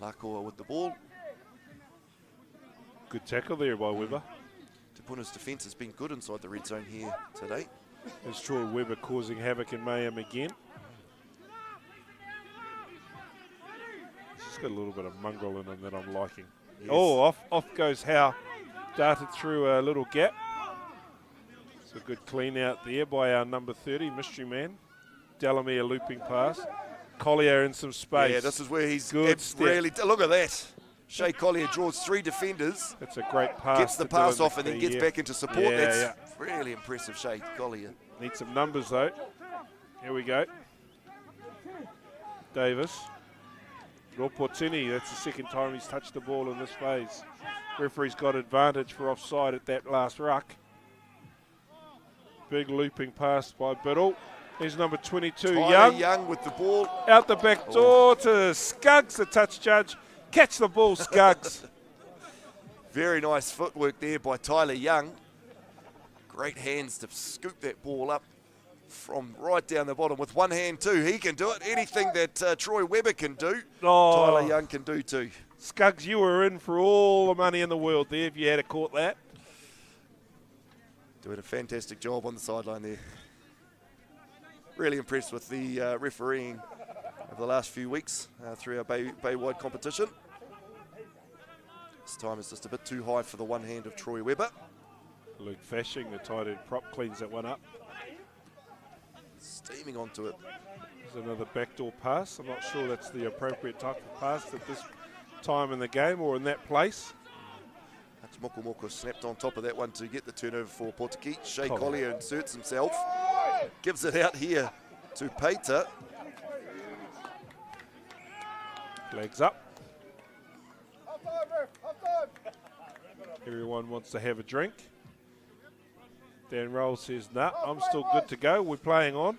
Lakoa with the ball. Good tackle there by Weber. Te Puna's defence has been good inside the red zone here today. There's Troy Weber causing havoc in mayhem again. He's got a little bit of mongrel in him that I'm liking. Yes. Oh, off goes Howe. Darted through a little gap. It's a good clean out there by our number 30, Mystery Man. Delamere looping pass. Collier in some space. Yeah, this is where he's Good step. really. Look at that. Shea Collier draws 3 defenders. That's a great pass. Gets the to do pass in off and then gets back into support. Yeah, That's really impressive, Shea Collier. Need some numbers though. Here we go. Davis. Ōpōtiki, that's the second time he's touched the ball in this phase. Referee's got advantage for offside at that last ruck. Big looping pass by Biddle. Here's number 22, Tyler Young. Young with the ball. Out the back door to Scuggs, the touch judge. Catch the ball, Scuggs. Very nice footwork there by Tyler Young. Great hands to scoop that ball up from right down the bottom with one hand too. He can do it. Anything that Troy Webber can do, Oh. Tyler Young can do too. Scuggs, you were in for all the money in the world there if you had caught that. Doing a fantastic job on the sideline there. Really impressed with the refereeing of the last few weeks through our Baywide competition. This time it's just a bit too high for the one hand of Troy Webber. Luke Fashing, the tight end prop, cleans that one up. Steaming onto it. There's another backdoor pass. I'm not sure that's the appropriate type of pass at this time in the game or in that place. Moko snapped on top of that one to get the turnover for Ōpōtiki. Shea Collier. Collier inserts himself. Gives it out here to Peter. Legs up. Everyone wants to have a drink. Dan Roll says, nah, I'm still good to go. We're playing on.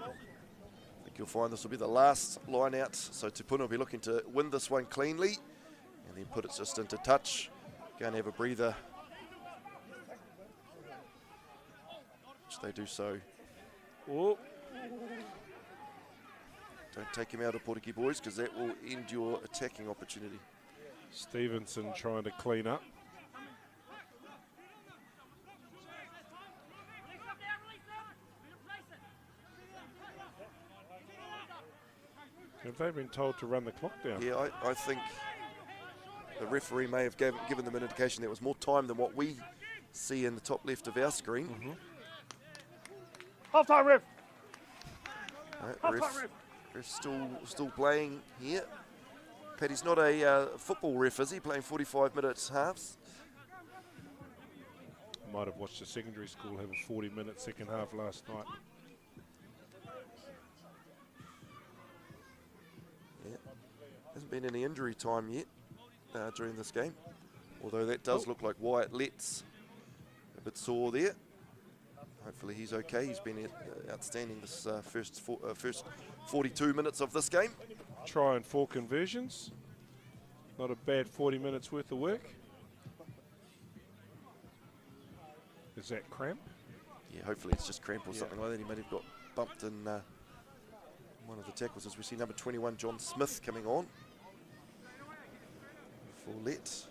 I think you'll find this will be the last line out. So Te Puna will be looking to win this one cleanly and then put it just into touch. Go and have a breather. Which they do so. Oh, Don't take him out of Ōpōtiki, boys, because that will end your attacking opportunity. Stevenson trying to clean up. Have they been told to run the clock down? Yeah, I think the referee may have given them an indication there was more time than what we see in the top left of our screen. Half time, ref. Right, ref's still playing here. Paddy's not a football ref, is he? Playing 45 minutes halves. Might have watched a secondary school have a 40-minute second half last night. Yeah. Hasn't been any injury time yet during this game. Although that does look like Wyatt Letts a bit sore there. Hopefully he's okay. He's been outstanding this first 42 minutes of this game. Try and 4 conversions. Not a bad 40 minutes worth of work. Is that cramp? Yeah, hopefully it's just cramp or something like that. He might have got bumped in one of the tackles as we see number 21, John Smith, coming on for Let.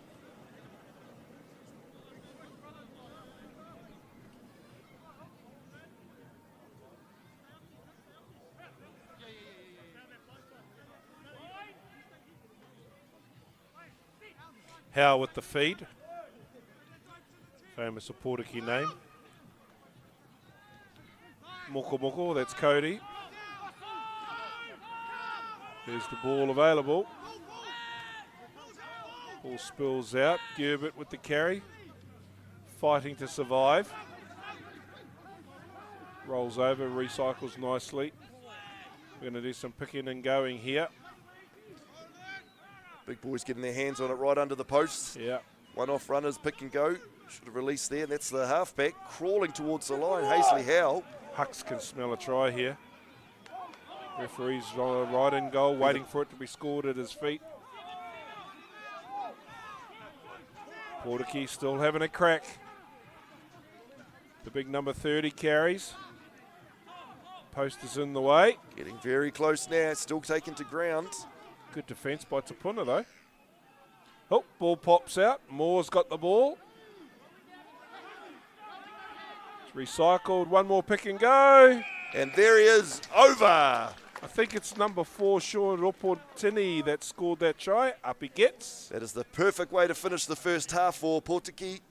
Howe with the feed. Famous Ōpōtiki name. Moko, that's Cody. There's the ball available. Ball spills out. Gerbert with the carry. Fighting to survive. Rolls over, recycles nicely. We're going to do some picking and going here. Big boys getting their hands on it right under the posts. Yeah. One off runners, pick and go. Should have released there, and that's the halfback crawling towards the line. Hazley Howe. Hucks can smell a try here. Referee's right in goal, waiting for it to be scored at his feet. Ōpōtiki still having a crack. The big number 30 carries. Post is in the way. Getting very close now, still taken to ground. Good defence by Te Puna though. Oh, ball pops out. Moore's got the ball. It's recycled. One more pick and go. And there he is, over. I think it's number 4, Sean Ōpōtiki, that scored that try. Up he gets. That is the perfect way to finish the first half for Ōpōtiki.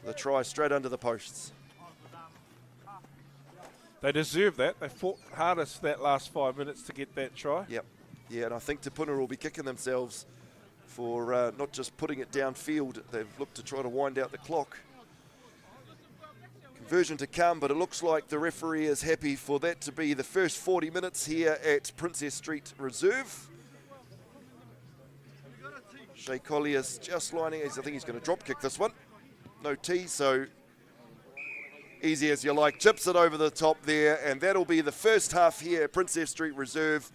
The try straight under the posts. They deserve that. They fought hardest that last 5 minutes to get that try. Yep. Yeah, and I think Te Puna will be kicking themselves for not just putting it downfield. They've looked to try to wind out the clock. Conversion to come, but it looks like the referee is happy for that to be the first 40 minutes here at Princess Street Reserve. Shea Collier's just lining. I think he's going to drop kick this one. No tee, so easy as you like. Chips it over the top there, and that'll be the first half here at Princess Street Reserve.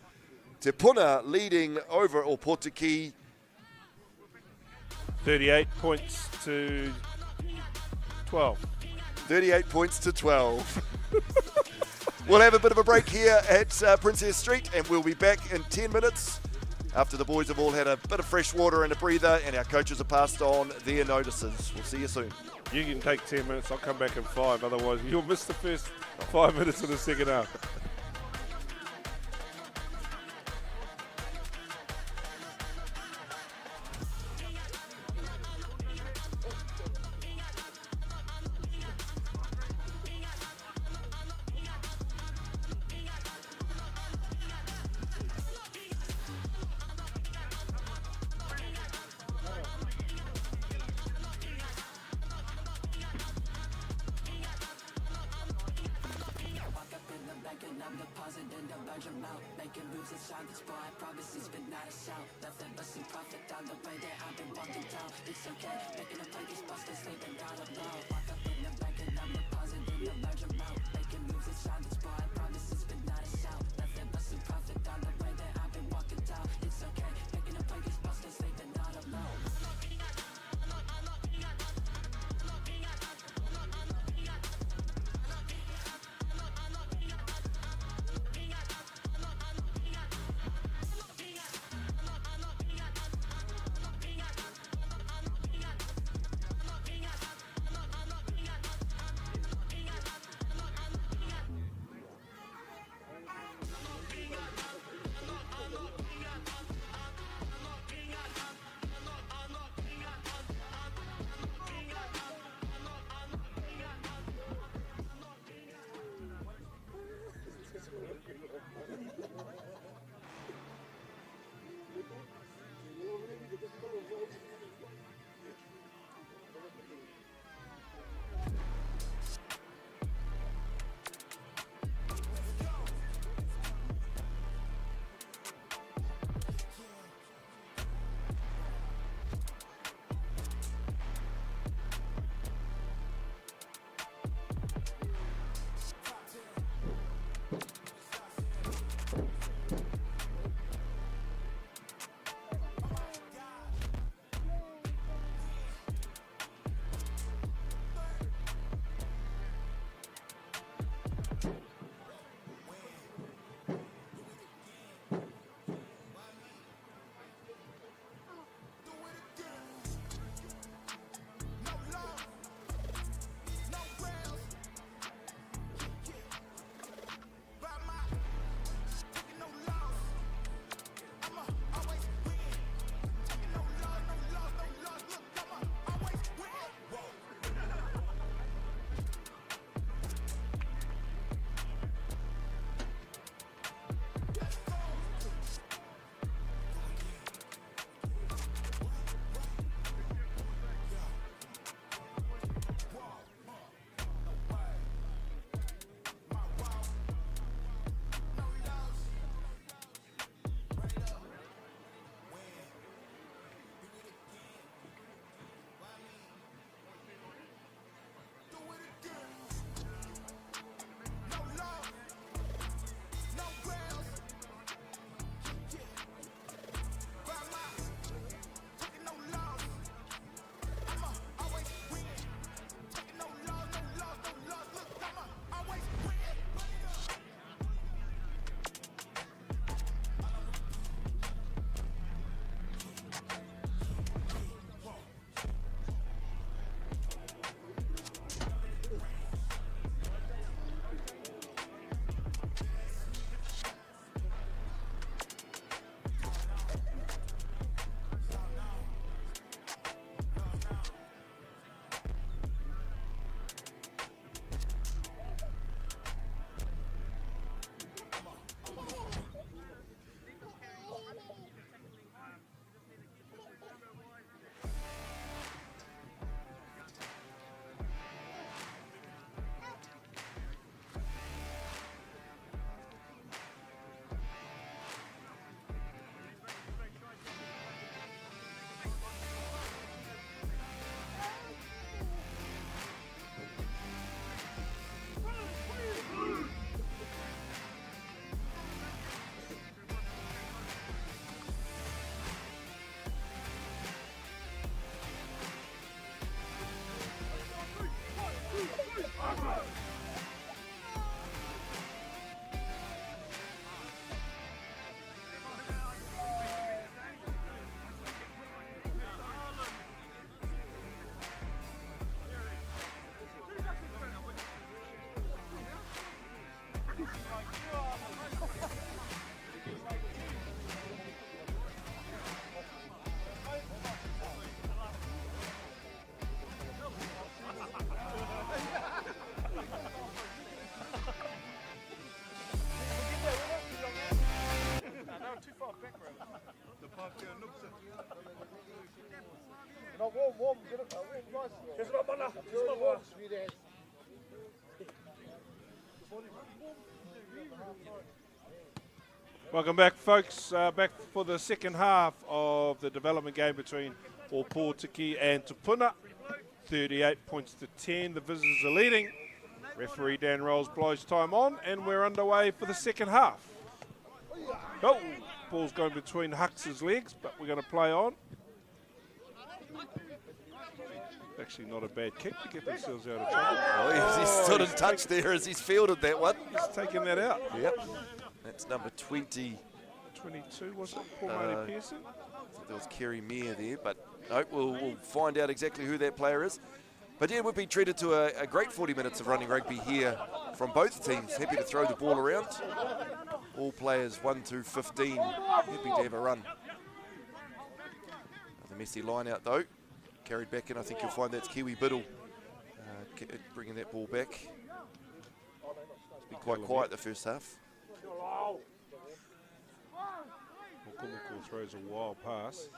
Te Puna leading over Ōpōtiki. 38 points to 12. 38 points to 12. We'll have a bit of a break here at Princess Street, and we'll be back in 10 minutes after the boys have all had a bit of fresh water and a breather, and our coaches have passed on their notices. We'll see you soon. You can take 10 minutes. I'll come back in 5. Otherwise, you'll miss the first 5 minutes of the second half. Welcome back, folks. Back for the second half of the development game between Ōpōtiki and Te Puna. 38 points to 10. The visitors are leading. Referee Dan Rolls blows time on, and we're underway for the second half. Oh, ball's going between Hux's legs, but we're going to play on. Actually not a bad kick to get themselves out of trouble. Oh, he stood in touch there as he's fielded that one. He's taking that out. Yep. That's number 20. 22, was it? Paul Marty Pearson? I think there was Kerry Meir there, but no, we'll find out exactly who that player is. But yeah, we've been treated to a great 40 minutes of running rugby here from both teams. Happy to throw the ball around. All players 1 to 15, happy to have a run. Another messy line out though. Carried back in, I think you'll find that's Kiwi Biddle bringing that ball back. It's been quite quiet the first half. Mokomoko throws a wild pass.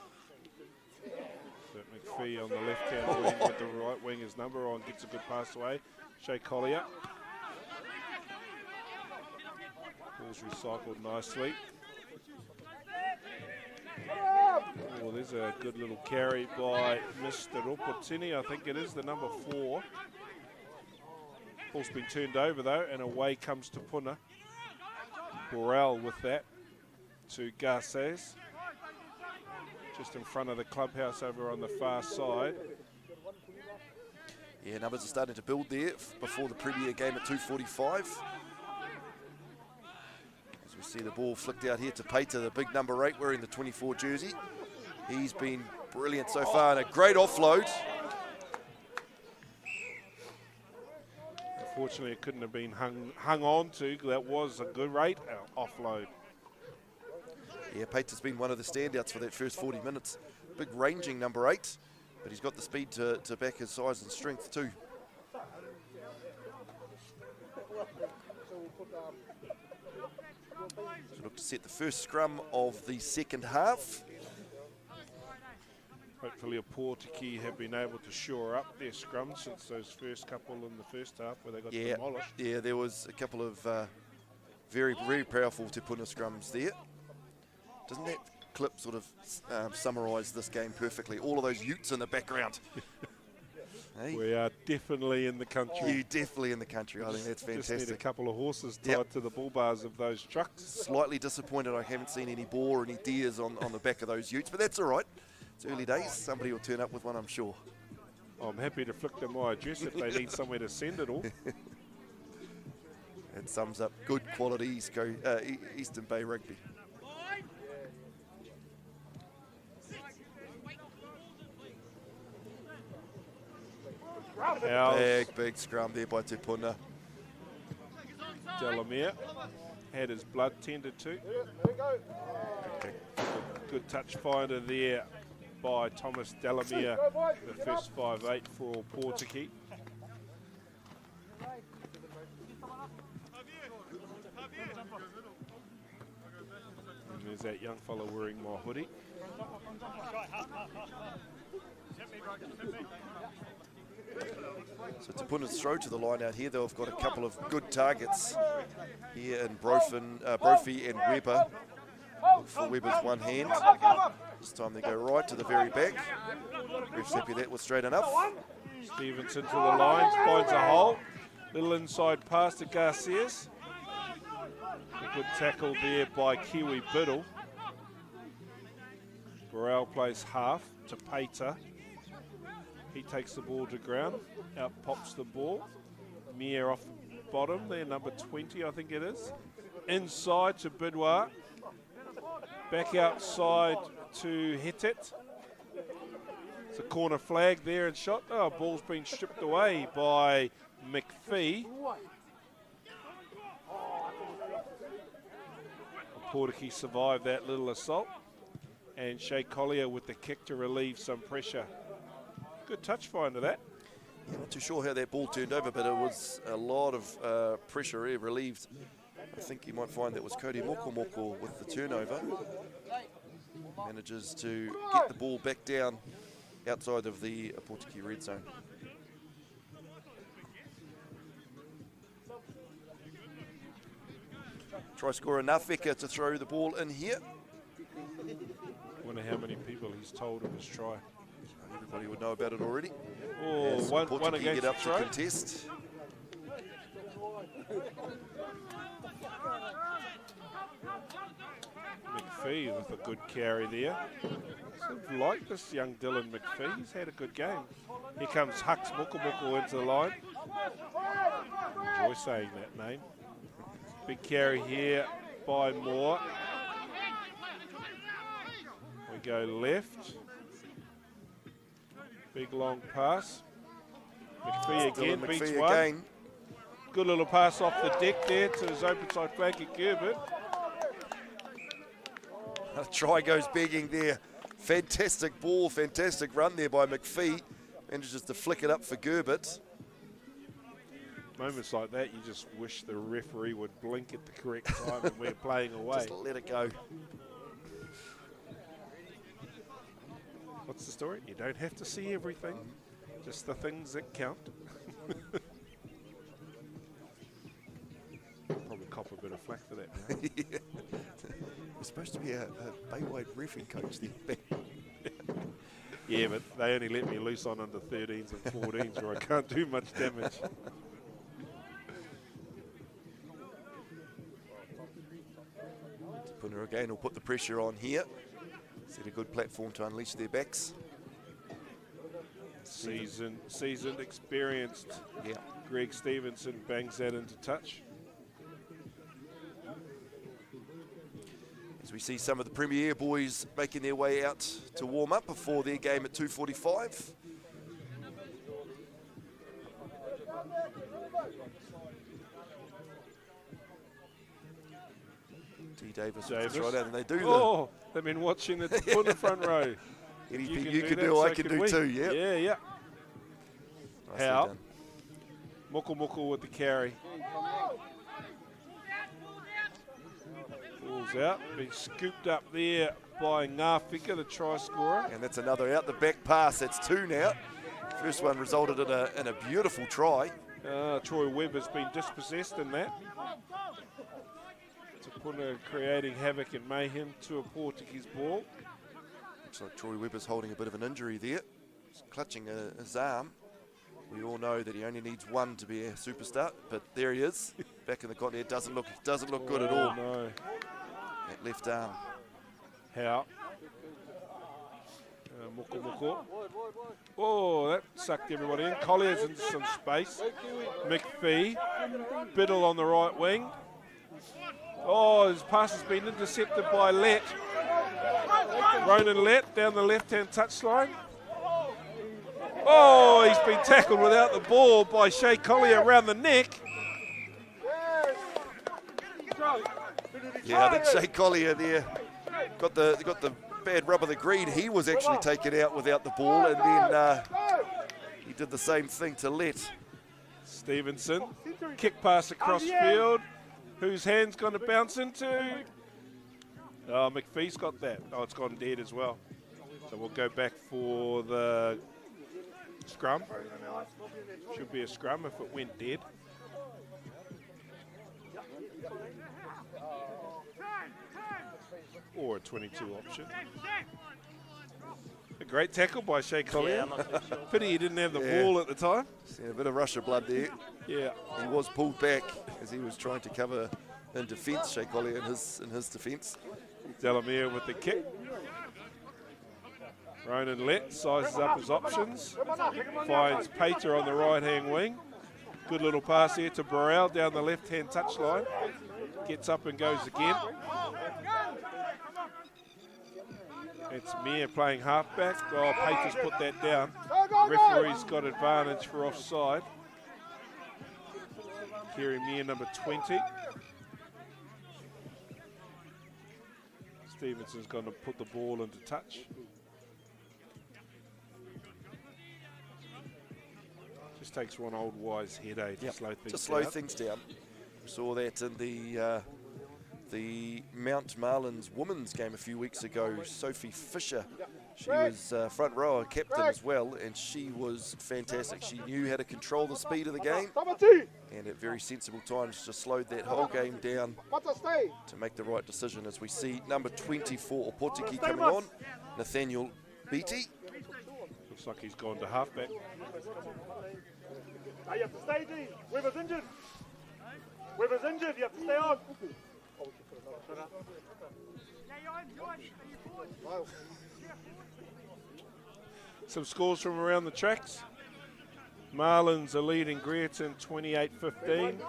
So McPhee on the left-hand wing with the right winger's number on, gets a good pass away. Shea Collier. Ball's recycled nicely. Oh, there's a good little carry by Mr. Ōpōtiki, I think it is, the number 4. Ball's been turned over though, and away comes Te Puna. Borrell with that to Garces. Just in front of the clubhouse over on the far side. Yeah, numbers are starting to build there before the Premier game at 2:45. As we see the ball flicked out here to Peter, the big number 8 wearing the 24 jersey. He's been brilliant so far and a great offload. Unfortunately, it couldn't have been hung on to. That was a good rate offload. Yeah, Peter's been one of the standouts for that first 40 minutes. Big ranging number 8, but he's got the speed to back his size and strength too. So look to set the first scrum of the second half. Hopefully Ōpōtiki have been able to shore up their scrum since those first couple in the first half where they got demolished. Yeah, there was a couple of very, very powerful Te Puna scrums there. Doesn't that clip sort of summarise this game perfectly? All of those utes in the background. Hey. We are definitely in the country. You're definitely in the country. I think that's fantastic. Just need a couple of horses tied to the bull bars of those trucks. Slightly disappointed I haven't seen any boar or any deers on the back of those utes, but that's all right. It's early days. Somebody will turn up with one, I'm sure. I'm happy to flick them my address if they need somewhere to send it all. That sums up good quality Eastern Bay rugby. Big scrum there by Te Puna. Delamere had his blood tended to. Good touch finder there by Thomas Delamere, the first 5'8" for Ōpōtiki. And there's that young fellow wearing my hoodie. So Te Puna's throw to the line out here. They've got a couple of good targets here in Brophy and Weber. Look for Weber's one hand. This time they go right to the very back. Ref's happy that was straight enough. Stevenson to the lines, finds a hole. Little inside pass to Garcias. A good tackle there by Kiwi Biddle. Burrell plays half to Peter. He takes the ball to ground. Out pops the ball. Meir off bottom there, number 20 I think it is. Inside to Bidwar. Back outside to Hetet. It's a corner flag there and shot. Oh, ball's been stripped away by McPhee. Ōpōtiki survived that little assault. And Shea Collier with the kick to relieve some pressure. Good touch finder that. Yeah, not too sure how that ball turned over, but it was a lot of pressure here relieved. I think you might find that was Cody Mokomoko with the turnover. Manages to get the ball back down outside of the Ōpōtiki red zone. Try scorer Nafeka to throw the ball in here. Wonder how many people he's told of his try. Everybody would know about it already. Oh, As one Ōpōtiki against get the up to throw. contest. McPhee with a good carry there. Sort of like this young Dylan McPhee. He's had a good game. Here comes Hux Moko into the line. Enjoy saying that name. Big carry here by Moore. We go left. Big long pass. McPhee again Dylan beats McPhee one. again. Good little pass off the deck there to his open side flanker Gerbert. A try goes begging there. Fantastic ball, fantastic run there by McPhee. Manages to flick it up for Gerbert. Moments like that, you just wish the referee would blink at the correct time and we're playing away. Just let it go. What's the story? You don't have to see everything, just the things that count. Probably cop a bit of flack for that now. Yeah. We're supposed to be a Baywide reffing coach there. Yeah, but they only let me loose on under 13s and 14s where I can't do much damage. Te Puna again will put the pressure on here. Set a good platform to unleash their backs. Seasoned, experienced. Yeah. Greg Stevenson bangs that into touch. As we see some of the Premier boys making their way out to warm up before their game at 2:45. T. Davis with the right out, and they do Oh, they've been watching the Te Puna front row. anything you can that, do, so I can do we. too. Yeah. Yeah. Nicely How? done. Moko with the carry. Ball's out, been scooped up there by Ngāwhika, the try scorer. And that's another out the back pass. That's two now. First one resulted in a beautiful try. Troy Webb has been dispossessed in that. Te Puna creating havoc and mayhem to Ōpōtiki's ball. Looks like Troy Webb is holding a bit of an injury there. He's clutching his arm. We all know that he only needs one to be a superstar, but there he is, back in the continent. Doesn't look good at all. No. That left arm. How? Moko. Oh, that sucked everybody in. Collier's in some space. McPhee. Biddle on the right wing. Oh, his pass has been intercepted by Lett. Ronan Lett down the left-hand touchline. Oh, he's been tackled without the ball by Shea Collier around the neck. Yeah, I think Shea Collier there got the bad rub of the green. He was actually taken out without the ball, and then he did the same thing to Lett. Stevenson, kick pass across field. Whose hand's going to bounce into? Oh, McPhee's got that. Oh, it's gone dead as well. So we'll go back for the scrum. Should be a scrum if it went dead. Or a 22 option. A great tackle by Shea Collier. Pity he didn't have the ball at the time. Yeah, a bit of rush of blood there. Yeah. He was pulled back as he was trying to cover in defence. Shea Collier in his defence. Delamere with the kick. Ronan Lett sizes up his options. Finds Pater on the right-hand wing. Good little pass here to Burrell down the left-hand touchline. Gets up and goes again. It's Meir playing halfback. Oh, Pater's put that down. Referee's got advantage for offside. Kerry Meir, number 20. Stevenson's going to put the ball into touch. Just takes one old wise headache to slow things down. We saw that in the Mount Marlins women's game a few weeks ago. Sophie Fisher She was front rower captain as well, and she was fantastic. She knew how to control the speed of the game, and at very sensible times just slowed that whole game down to make the right decision. As we see number 24, Ōpōtiki, coming on, Nathaniel Beattie. Looks like he's gone to halfback. You have to stay, D. Weber's injured. Weber's injured, you have to stay on. Some scores from around the tracks. Marlins are leading Greerton 28-15,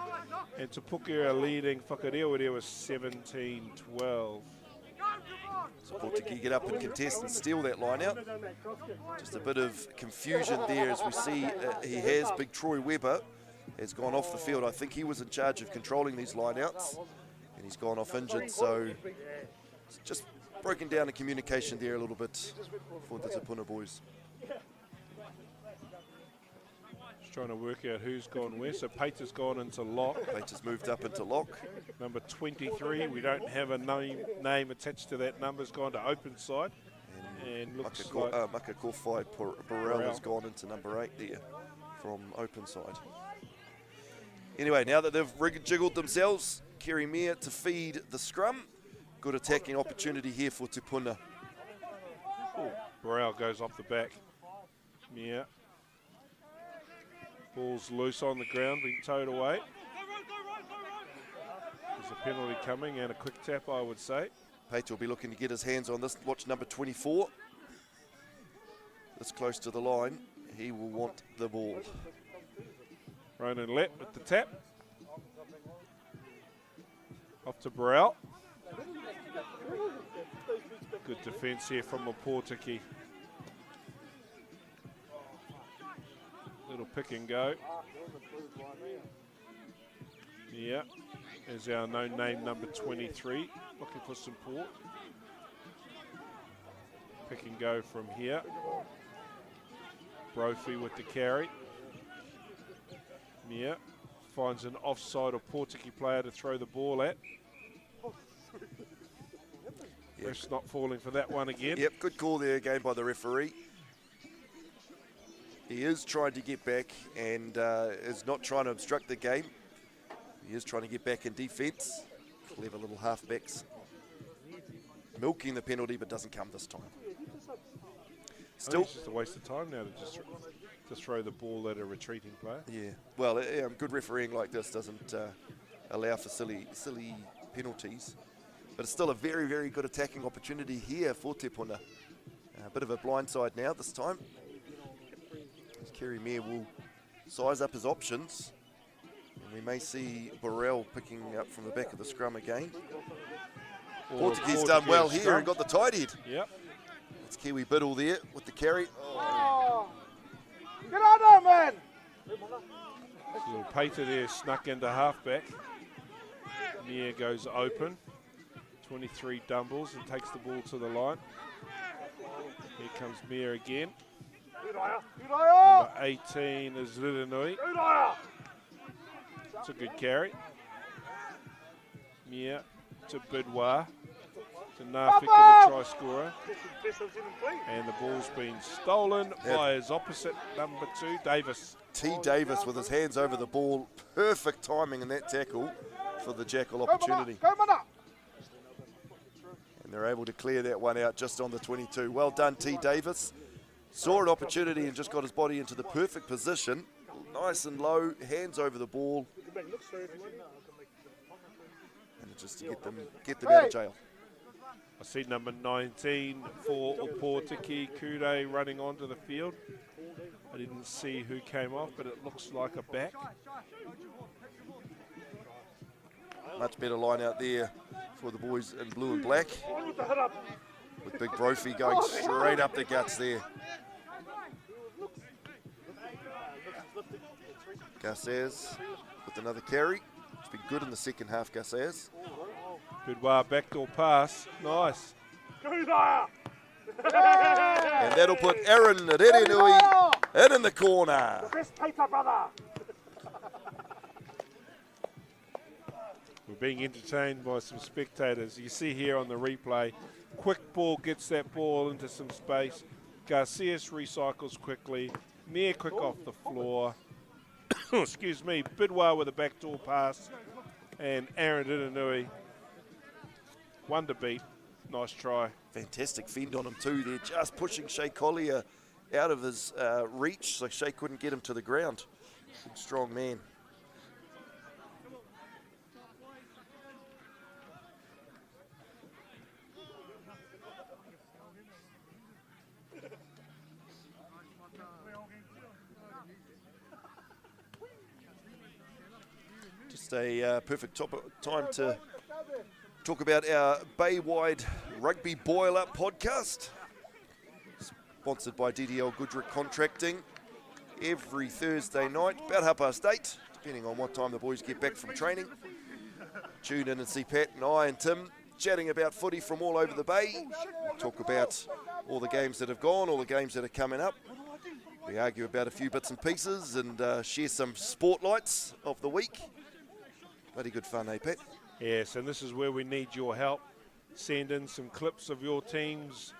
and Te Puna are leading Whakarewarewa 17-12. So Ōpōtiki get up and contest and steal that line out. Just a bit of confusion there as we see he has big Troy Weber has gone off the field. I think he was in charge of controlling these line-outs, and he's gone off injured, so it's just broken down the communication there a little bit for the Te Puna boys. Just trying to work out who's gone where. So Pater's gone into lock. Pater's moved up into lock. Number 23, we don't have a name attached to that number, has gone to open side. And looks like Makakofai Burrell has gone into number 8 there from open side. Anyway, now that they've jiggled themselves, Kerry Meir to feed the scrum. Good attacking opportunity here for Te Puna. Burrell goes off the back. Yeah. Ball's loose on the ground, being towed away. There's a penalty coming and a quick tap, I would say. Pater will be looking to get his hands on this. Watch number 24. This close to the line. He will want the ball. Ronan Lett with the tap. Off to Burrell. Good defence here from Ōpōtiki. Little pick and go. Yeah, there's our no-name number 23, looking for support. Pick and go from here. Brophy with the carry. Yeah, finds an offside Ōpōtiki player to throw the ball at. Ref's not falling for that one again. Yep, good call there again by the referee. He is trying to get back and is not trying to obstruct the game. He is trying to get back in defence. Clever little halfbacks. Milking the penalty, but doesn't come this time. Still, it's just a waste of time now to just throw the ball at a retreating player. Yeah, well, good refereeing like this doesn't allow for silly penalties. But it's still a very, very good attacking opportunity here for Te Puna. A bit of a blindside now this time. Kerry Meir will size up his options. And we may see Burrell picking up from the back of the scrum again. Ōpōtiki's done well here and got the tight head. Yep. It's Kiwi Biddle there with the carry. Oh. Get on there, man! A little Pater there snuck into halfback. Meir goes open. 23 dumbles and takes the ball to the line. Here comes Meir again. Number 18 is Riranui. It's a good carry. Meir to Bidwa. To Nafika, the try scorer. And the ball's been stolen by his opposite, number 2, Davis. T. Davis with his hands over the ball. Perfect timing in that tackle for the Jackal opportunity. And they're able to clear that one out just on the 22. Well done, T. Davis. Saw an opportunity and just got his body into the perfect position. Nice and low, hands over the ball. And just to get them out of jail. I see number 19 for Ōpōtiki, Kude running onto the field. I didn't see who came off, but it looks like a back. Much better line out there for the boys in blue and black. With big Brophy going straight up the guts there. Garces with another carry. It's been good in the second half, Garces. Bidwa backdoor pass. Nice. And that'll put Aaron Rerenui in the corner. We're being entertained by some spectators. You see here on the replay, Quick ball gets that ball into some space. Garcias recycles quickly. Mia quick off the floor. Excuse me. Bidwell with a backdoor pass. And Aaron Inanui. One to beat. Nice try. Fantastic fend on him too. They're just pushing Shea Collier out of his reach, so Shea couldn't get him to the ground. Big, strong man. Just a perfect time to talk about our Baywide Rugby Boil-Up podcast, sponsored by DDL Goodrick Contracting, every Thursday night, about 8:30, depending on what time the boys get back from training. Tune in and see Pat and I and Tim chatting about footy from all over the Bay. Talk about all the games that have gone, all the games that are coming up. We argue about a few bits and pieces and share some spotlights of the week. Bloody good fun, eh, Pat? Yes, and this is where we need your help. Send in some clips of your teams,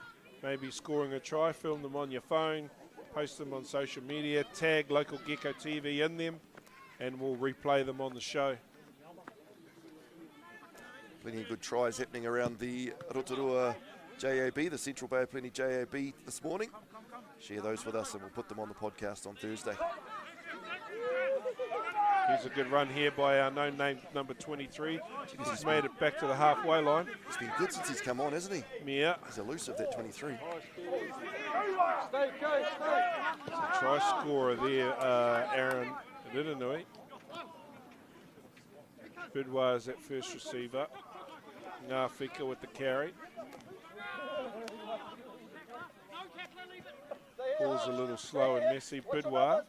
maybe scoring a try, film them on your phone, post them on social media, tag Local Gecko TV in them, and we'll replay them on the show. Plenty of good tries happening around the Rotorua JAB, the Central Bay of Plenty JAB this morning. Share those with us and we'll put them on the podcast on Thursday. Here's a good run here by our no-name number 23. He's made it back to the halfway line. He's been good since he's come on, hasn't he? Yeah. He's elusive, that 23. Try scorer there, Aaron Rinanui. Bidwell is that first receiver. Ngāwhika with the carry. Ball's a little slow and messy. Bidwell.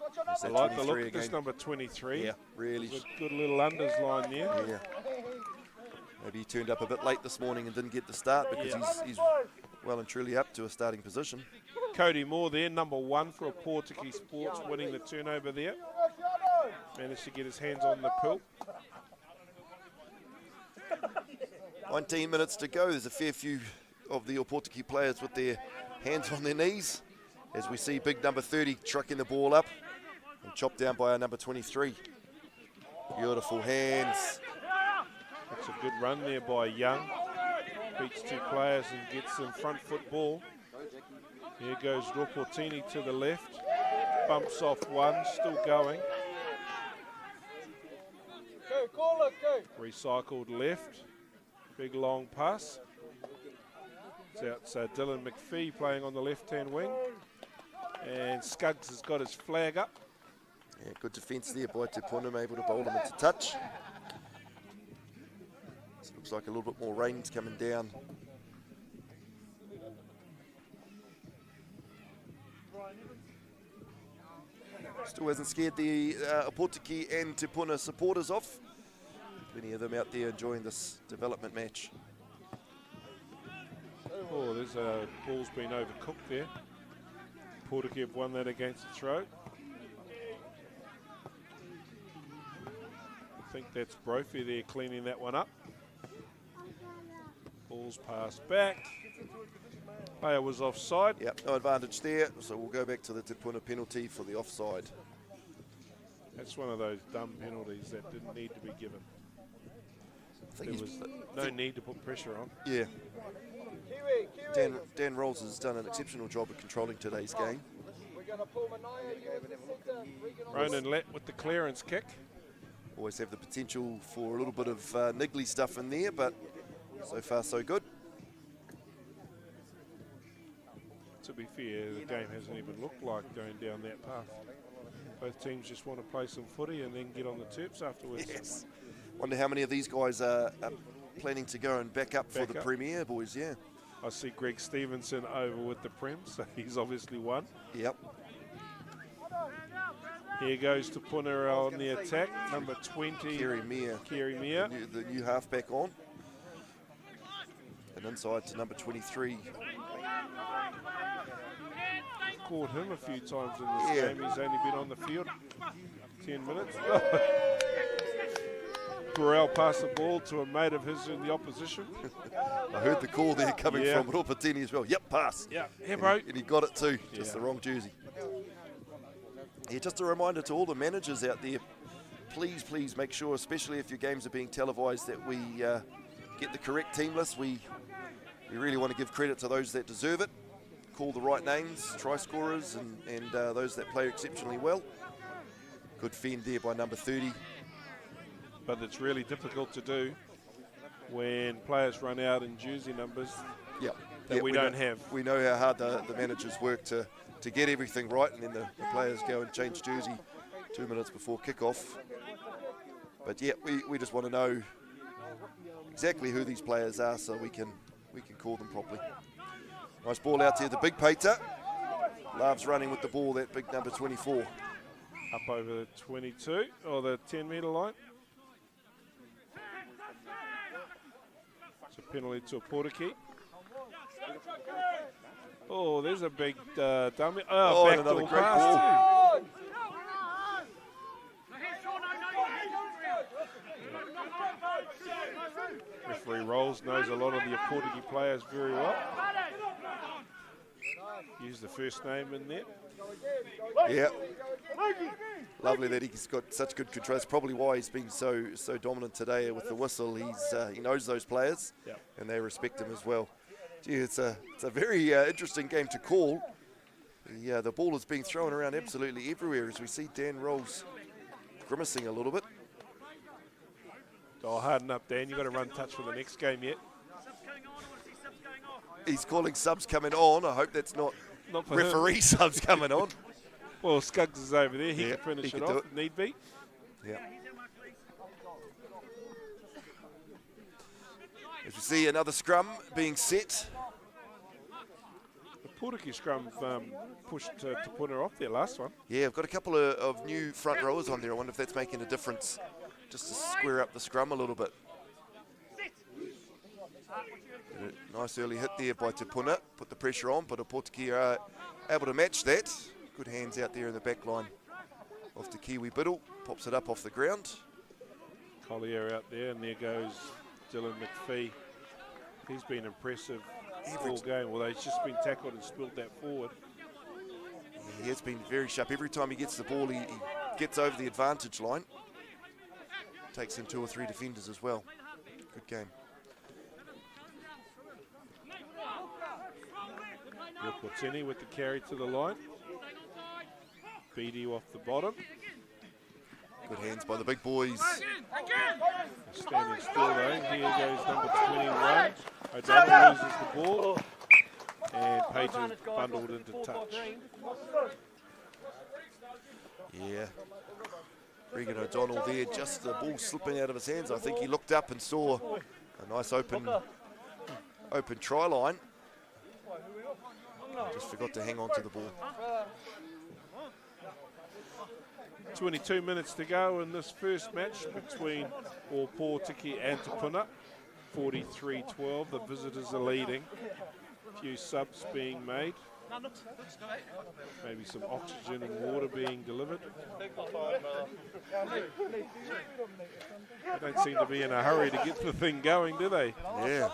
I like the look at this number 23. Yeah, really. There's a good little unders line there. Yeah. Maybe he turned up a bit late this morning and didn't get the start because he's well and truly up to a starting position. Cody Moore there, number 1 for Ōpōtiki Sports, winning the turnover there. Managed to get his hands on the pill. 19 minutes to go. There's a fair few of the Ōpōtiki players with their hands on their knees as we see big number 30 trucking the ball up and chopped down by our number 23. Beautiful hands. That's a good run there by Young. Beats 2 players and gets them front foot ball. Here goes Ōpōtiki to the left. Bumps off one, still going. Recycled left. Big long pass. It's out Dylan McPhee playing on the left-hand wing. And Scuggs has got his flag up. Yeah, good defence there by Te Puna, able to bowl him into touch. So looks like a little bit more rain's coming down. Still hasn't scared the Ōpōtiki and Te Puna supporters off. Plenty of them out there enjoying this development match. Oh, there's a ball's been overcooked there. Ōpōtiki have won that against the throat. I think that's Brophy there cleaning that one up. Ball's passed back. Player was offside. Yep, no advantage there, so we'll go back to the Te Puna penalty for the offside. That's one of those dumb penalties that didn't need to be given. I think There was no need to put pressure on. yeah. Dan Rolls has done an exceptional job of controlling today's game. Ronan Lett with the clearance kick. Always have the potential for a little bit of niggly stuff in there, but so far so good. To be fair, the game hasn't even looked like going down that path. Both teams just want to play some footy and then get on the terps afterwards. Yes. Wonder how many of these guys are planning to go and back up for the up. Premier, boys, yeah. I see Greg Stevenson over with the Prem, so he's obviously won. Yep. Here goes Te Puna on the attack, number 20. Kerry Meir. The new halfback on. And inside to number 23. Caught him a few times in this game. He's only been on the field 10 minutes. Burrell passed the ball to a mate of his in the opposition. I heard the call there coming from Ōpōtiki as well. Yep, pass. Yeah, bro. And he got it too, just the wrong jersey. Yeah, just a reminder to all the managers out there, please make sure, especially if your games are being televised, that we get the correct team list. We really want to give credit to those that deserve it, call the right names, try scorers, and those that play exceptionally well. Good fend there by number 30. But it's really difficult to do when players run out in jersey numbers that we don't have. We know how hard the managers work to get everything right, and then the players go and change jersey 2 minutes before kickoff. But yeah, we just want to know exactly who these players are so we can call them properly. Nice ball out there, the big Peter. Loves running with the ball, that big number 24. Up over the 22 or the 10-metre line. It's a penalty to Ōpōtiki. Oh, there's a big dummy. Oh, and another backdoor great pass ball. too. Referee Rolls knows a lot of the Ōpōtiki players very well. Use the first name in there. Yeah. Lovely that he's got such good control. That's probably why he's been so dominant today with the whistle. He knows those players, and they respect him as well. Gee, it's a very interesting game to call. The ball is being thrown around absolutely everywhere as we see Dan Rolls grimacing a little bit. Oh, harden up, Dan. You've got to run touch for the next game yet. He's calling subs coming on. I hope that's not for referee him. subs coming on. Well, Scuggs is over there. He can finish it off if need be. Yeah. As we see another scrum being set. The Ōpōtiki scrum pushed Te Puna off there last one. Yeah, I've got a couple of new front rowers on there. I wonder if that's making a difference, just to square up the scrum a little bit. Nice early hit there by Te Puna, put the pressure on, but Ōpōtiki are able to match that. Good hands out there in the back line of the Kiwi Biddle, pops it up off the ground. Collier out there, and there goes Dylan McPhee. He's been impressive all game. Well, he's just been tackled and spilled that forward. Yeah, he has been very sharp. Every time he gets the ball, he gets over the advantage line. Takes in 2 or 3 defenders as well. Good game. Ōpōtiki with the carry to the line. Beatty off the bottom. Good hands by the big boys. Standing still though. Here goes number 21. O'Donnell loses the ball. And Peyton bundled into touch. Yeah. Regan O'Donnell there, just the ball slipping out of his hands. I think he looked up and saw a nice open try line. Just forgot to hang on to the ball. 22 minutes to go in this first match between Ōpōtiki and Te Puna. 43-12, the visitors are leading. A few subs being made. Maybe some oxygen and water being delivered. They don't seem to be in a hurry to get the thing going, do they? Yeah.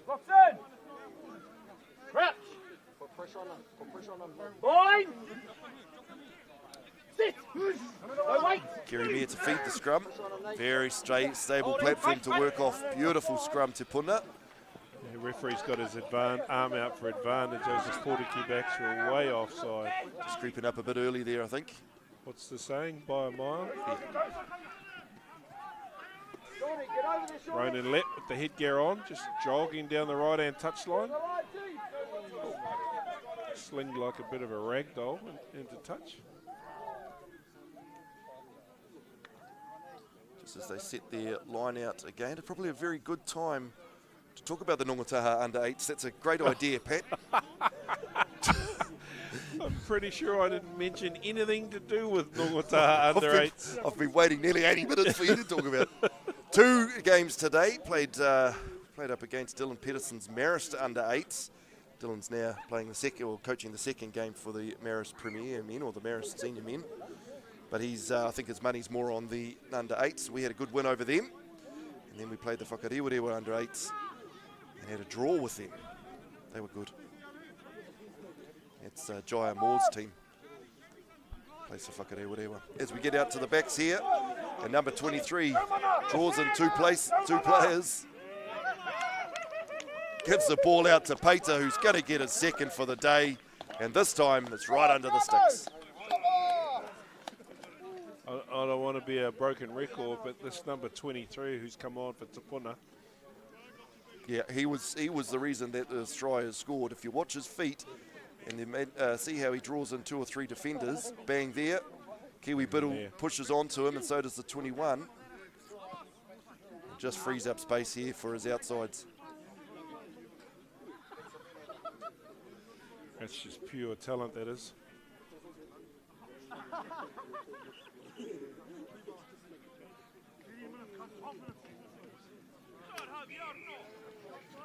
Locks in. Crouch. Put pressure on them. Put pressure on them. Line. Sit. No, wait. Kerry Meir to feed the scrum. Very straight, stable platform to work off. Beautiful scrum to Puna. The referee's got his arm out for advantage. Those Ōpōtiki backs were way offside. Just creeping up a bit early there, I think. What's the saying? By a mile. Ronan Lett with the headgear on, just jogging down the right-hand touchline. Slinged like a bit of a rag doll into touch. Just as they set their line out again, it's probably a very good time to talk about the Nongataha under-8s. That's a great idea, Pat. I'm pretty sure I didn't mention anything to do with Nongataha under-8s. I've been waiting nearly 80 minutes for you to talk about it. Two games today. Played up against Dylan Pedersen's Marist under-8s. Dylan's now playing the second, or coaching the second game for the Marist Premier men, or the Marist Senior men. But he's, I think his money's more on the under-8s. We had a good win over them. And then we played the Whakarewarewa under-8s and had a draw with them. They were good. It's Jaya Moore's team. Plays for Whakarewarewa. As we get out to the backs here, and number 23 draws in two players. Gives the ball out to Peter, who's going to get his second for the day. And this time, it's right under the sticks. I don't want to be a broken record, but this number 23 who's come on for Te Puna. Yeah, he was the reason that the Australia scored. If you watch his feet and then see how he draws in 2 or 3 defenders, bang there. Kiwi Biddle pushes onto him, and so does the 21. Just frees up space here for his outsides. That's just pure talent, that is.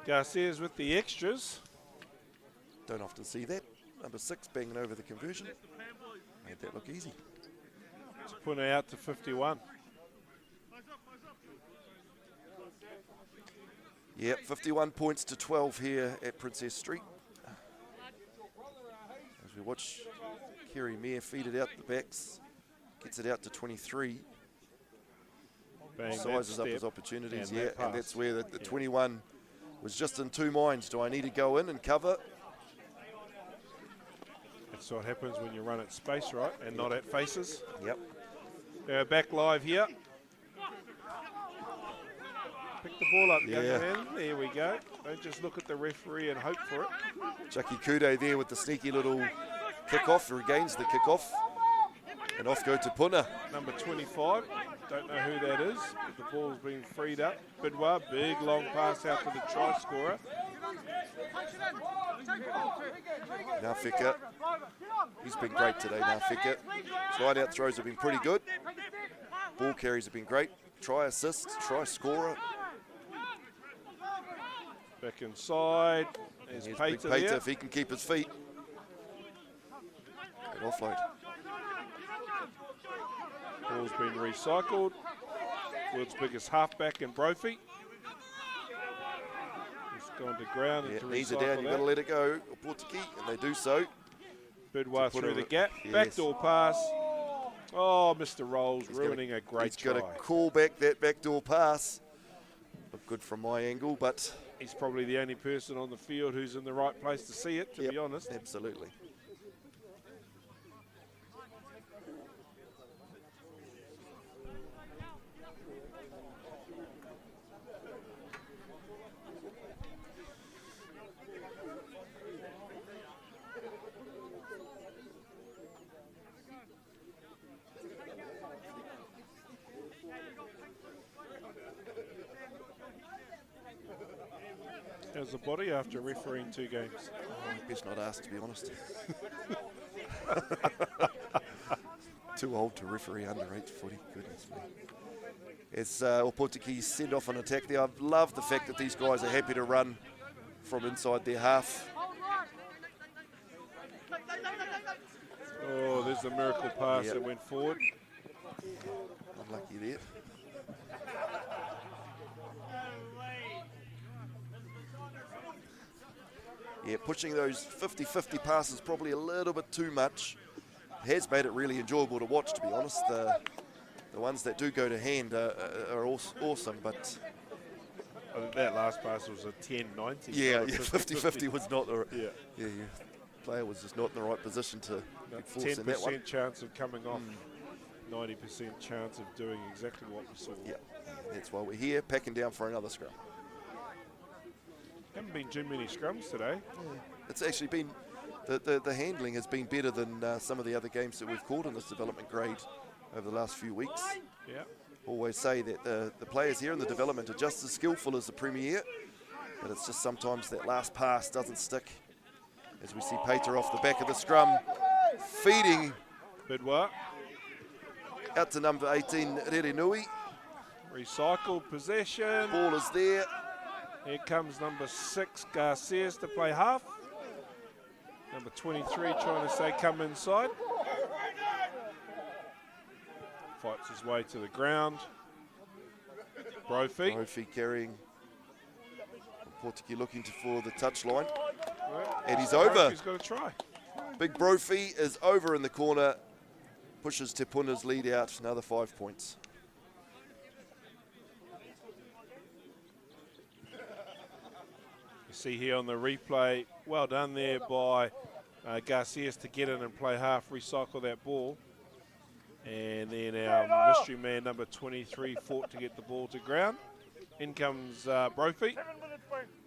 Garcia's with the extras. Don't often see that. Number 6 banging over the conversion. Made that look easy. Te Puna out to 51. Yep, 51 points to 12 here at Princess Street. As we watch Kerry Mayer feed it out the backs, gets it out to 23. Bang, Sizes up his opportunities, and and that's where the 21 was just in two minds. Do I need to go in and cover? That's what happens when you run at space, right, and not at faces. Yep. Back live here. Pick the ball up, young man. There we go. Don't just look at the referee and hope for it. Chucky Kudo there with the sneaky little kick-off, regains the kick-off. And off go to Puna. Number 25. Don't know who that is, but the ball's been freed up. Bidwa, big long pass out to the try scorer. Nafika, he's been great today, Nafika. His line-out throws have been pretty good. Ball carries have been great. Try assist, try scorer. Back inside. There's Big Peter Peter there. if he can keep his feet. Good offload. Ball's been recycled. World's biggest halfback in Brophy. It's gone to ground and to Knees recycle are down, you've got to that. let it go. Ōpōtiki, and they do so. Bidwa through the gap. Yes. Backdoor pass. Oh, Mr. Rolls ruining a great He's try. got to call back that backdoor pass. Look good from my angle, but He's probably the only person on the field who's in the right place to see it, to be honest. Absolutely. How's the body after refereeing 2 games? Best not asked, to be honest. Too old to referee under-8 footy, goodness me. As Ōpōtiki send off an attack there, I love the fact that these guys are happy to run from inside their half. Oh, there's the miracle pass that went forward. Unlucky there. Yeah, pushing those 50-50 passes probably a little bit too much. Has made it really enjoyable to watch, to be honest. The ones that do go to hand are awesome, but I think that last pass was a 10-90. yeah, 50-50 was not the yeah. Player was just not in the right position to be forcing that one. 10% chance of coming off, 90% chance of doing exactly what we saw. Yeah, that's why we're here, packing down for another scrum. Haven't been too many scrums today. It's actually been, the handling has been better than some of the other games that we've called in this development grade over the last few weeks. Yeah. Always say that the players here in the development are just as skillful as the Premier, but it's just sometimes that last pass doesn't stick. As we see Peter off the back of the scrum, feeding Bidwa. out to number 18, Rere Nui. Recycled possession. Ball is there. Here comes number 6, Garcias, to play half. Number 23 trying to say come inside. Fights his way to the ground. Brophy. Brophy carrying. Ōpōtiki looking for the touchline. And he's over. He's got a try. Big Brophy is over in the corner. Pushes Te Puna's lead out, another 5 points. You see here on the replay, well done there by Garcias to get in and play half, recycle that ball. And then our mystery man, number 23, fought to get the ball to ground. In comes Brophy,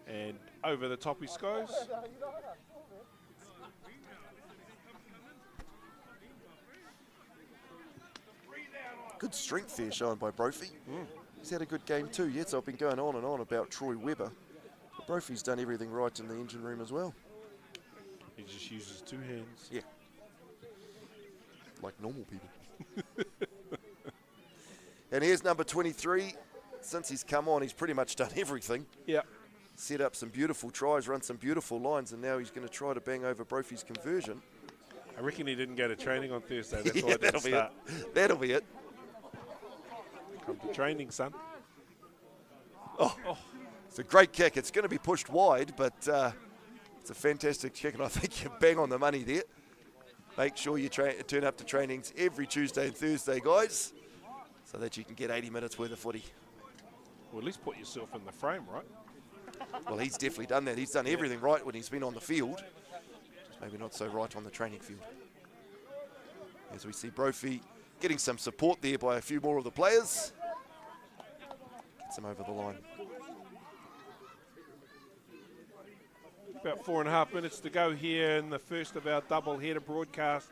and over the top he goes. Good strength there shown by Brophy. He's had a good game too. Yes, I've been going on and on about Troy Webber. But Brophy's done everything right in the engine room as well. He just uses 2 hands. Yeah. Like normal people. And here's number 23. Since he's come on, he's pretty much done everything. Yeah. Set up some beautiful tries, run some beautiful lines, and now he's going to try to bang over Brophy's conversion. I reckon he didn't go to training on Thursday. That's why Yeah, I didn't start. That'll be it. Come to training, son. Oh, it's a great kick. It's going to be pushed wide, but it's a fantastic kick, and I think you're bang on the money there. Make sure you turn up to trainings every Tuesday and Thursday, guys, so that you can get 80 minutes worth of footy. Well, at least put yourself in the frame, right? Well, he's definitely done that. He's done everything right when he's been on the field. Just maybe not so right on the training field. As we see Brophy getting some support there by a few more of the players. Gets him over the line. About 4.5 minutes to go here in the first of our double-header broadcast,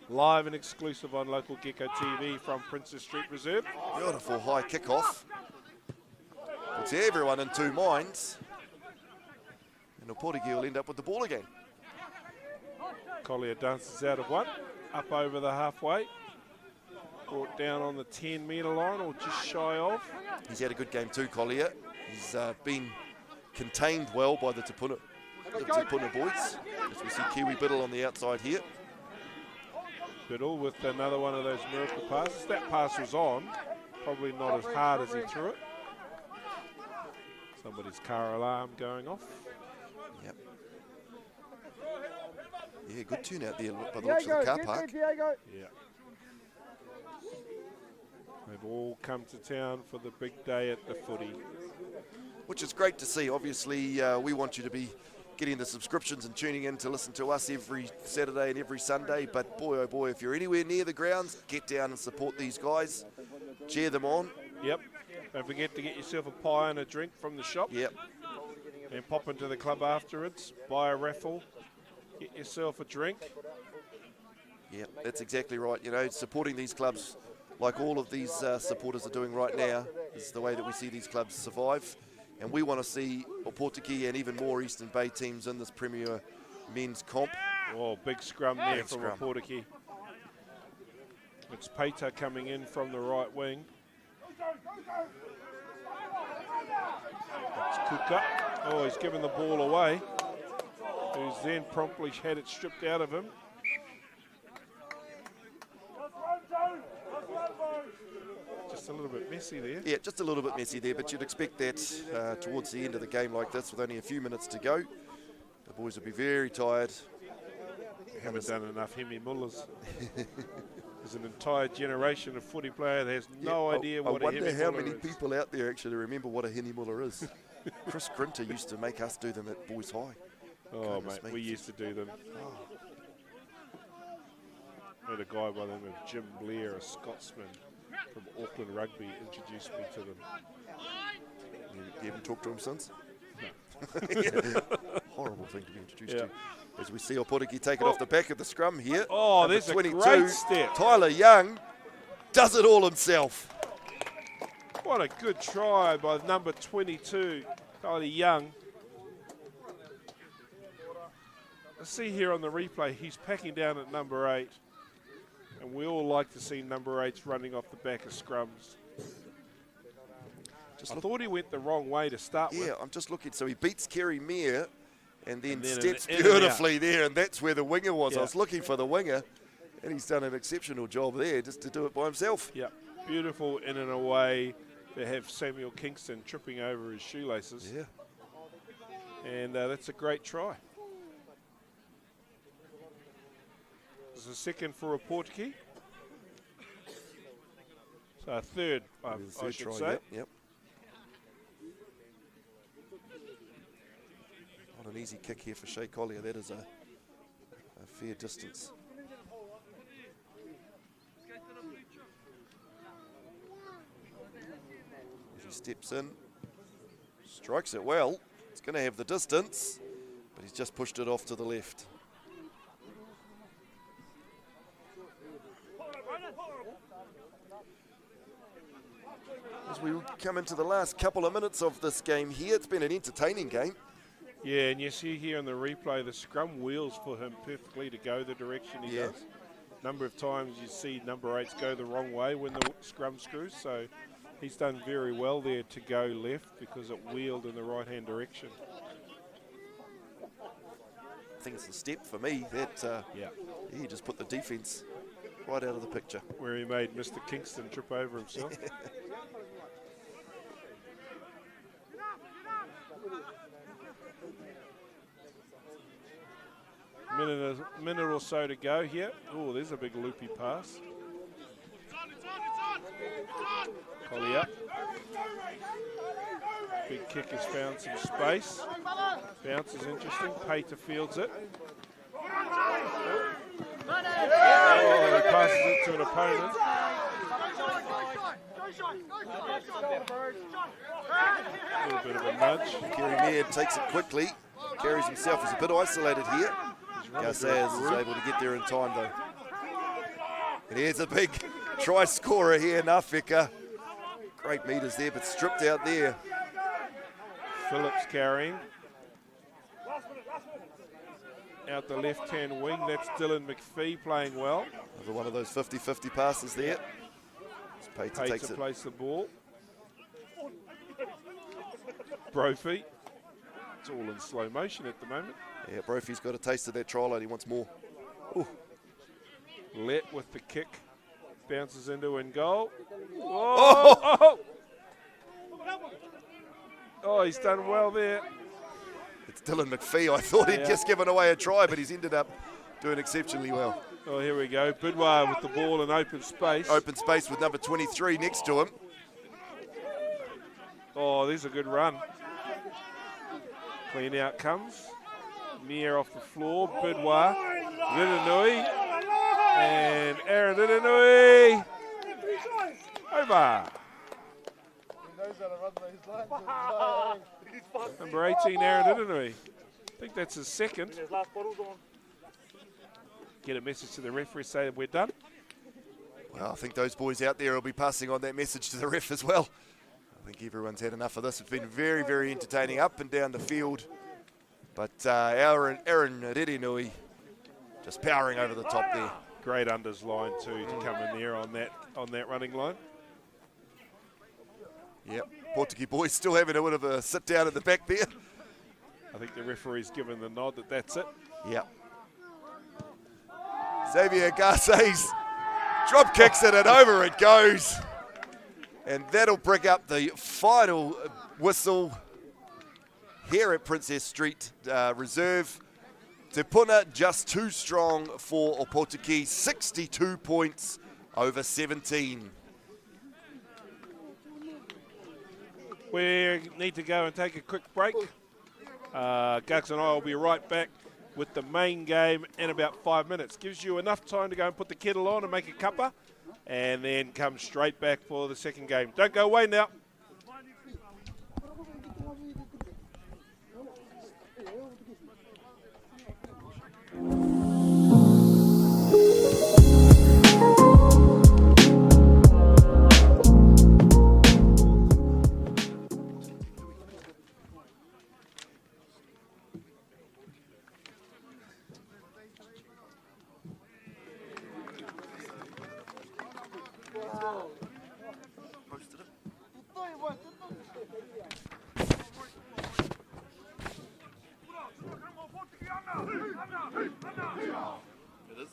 live and exclusive on Local Gecko TV from Princess Street Reserve. Beautiful high kickoff. Puts everyone in 2 minds. And Ōpōtiki will end up with the ball again. Collier dances out of 1, up over the halfway. Brought down on the 10-metre line, or just shy of. He's had a good game too, Collier. He's been contained well by the Te Puna boys. As we see Kiwi Biddle on the outside here. Biddle with another one of those miracle passes. That pass was on, probably not as hard as he threw it. Somebody's car alarm going off. Yep. Yeah, good turnout there by the looks of the car park. Yeah. They've all come to town for the big day at the footy. Which is great to see. Obviously, we want you to be getting the subscriptions and tuning in to listen to us every Saturday and every Sunday. But boy, oh boy, if you're anywhere near the grounds, get down and support these guys. Cheer them on. Yep. Don't forget to get yourself a pie and a drink from the shop. Yep. And pop into the club afterwards, buy a raffle, get yourself a drink. Yep, that's exactly right. You know, supporting these clubs like all of these supporters are doing right now is the way that we see these clubs survive. And we want to see Ōpōtiki and even more Eastern Bay teams in this Premier Men's Comp. Oh, big scrum there Big from scrum. Ōpōtiki. It's Peter coming in from the right wing. It's Kuka. Oh, he's given the ball away. Who's then promptly had it stripped out of him. Just a little bit messy there. Yeah, just a little bit messy there, but you'd expect that towards the end of the game like this with only a few minutes to go. The boys will be very tired. Haven't done enough Hemi Mullers. There's an entire generation of footy player that has no idea what a Hemi Muller is. I wonder how many people out there actually remember what a Hemi Muller is. Chris Grinter used to make us do them at Boys High. Oh, Goodness mate, me. we used to do them. I had a guy by the name of Jim Blair, a Scotsman from Auckland Rugby, introduced me to them. You haven't talked to him since? No. Horrible thing to be introduced to. As we see Ōpōtiki take it off the back of the scrum here. Oh, Number there's 22, a great step. Tyler Young does it all himself. What a good try by number 22, Tyler Young. I see here on the replay, he's packing down at number 8. And we all like to see number 8s running off the back of scrums. I thought he went the wrong way to start with. Yeah, I'm just looking. So he beats Kerry Mayer and then then steps in and beautifully there, and that's where the winger was. Yeah. I was looking for the winger, and he's done an exceptional job there just to do it by himself. Yeah, beautiful in and away to have Samuel Kingston tripping over his shoelaces. Yeah. And that's a great try. This is a second for Ōpōtiki. So a third, I should say. Yep. Not an easy kick here for Shea Collier. That is a fair distance. As he steps in, strikes it well. It's going to have the distance, but he's just pushed it off to the left. As we come into the last couple of minutes of this game here, it's been an entertaining game. Yeah, and you see here in the replay, the scrum wheels for him perfectly to go the direction he does. Number of times you see number 8s go the wrong way when the scrum screws, so he's done very well there to go left because it wheeled in the right-hand direction. I think it's a step for me that he just put the defence right out of the picture. Where he made Mr. Kingston trip over himself. Minute or so to go here. Oh, there's a big loopy pass. Collier. Big kick has found some space. Bounce is interesting. Pater fields it. Oh, he passes it to an opponent. A little bit of a nudge. Kerry Mayer takes it quickly. Carries himself. He's a bit isolated here. Garces is able to get there in time though. And here's a big try scorer here, Nafeka. Great meters there, but stripped out there. Phillips carrying. Out the left-hand wing, that's Dylan McPhee playing well. Another one of those 50-50 passes there. Pater takes it. Plays the ball. Brophy. It's all in slow motion at the moment. Yeah, Brophy's got a taste of that try line. He wants more. Ooh. Let with the kick. Bounces into in goal. Oh! Oh, he's done well there. It's Dylan McPhee. I thought he'd just given away a try, but he's ended up doing exceptionally well. Oh, here we go. Bidwar with the ball in open space. Open space with number 23 next to him. Oh, there's a good run. Clean out comes. Mir off the floor. Bidwar. Ritanui. And Aaron Ritanui. Over. Number 18, Aaron Ritanui. I think that's his second. Get a message to the referee, say that we're done. Well, I think those boys out there will be passing on that message to the ref as well. I think everyone's had enough of this. It's been very, very entertaining up and down the field. But Aaron Ritanui just powering over the top there. Great unders line too to come in there on that running line. Yep, Ōpōtiki boys still having a bit of a sit down at the back there. I think the referee's given the nod that that's it. Yep. Xavier Garces drop kicks it and over it goes. And that'll bring up the final whistle here at Princess Street Reserve. Te Puna just too strong for Ōpōtiki, 62 points over 17. We need to go and take a quick break. Gugs and I will be right back with the main game in about 5 minutes. Gives you enough time to go and put the kettle on and make a cuppa, and then come straight back for the second game. Don't go away now. It is.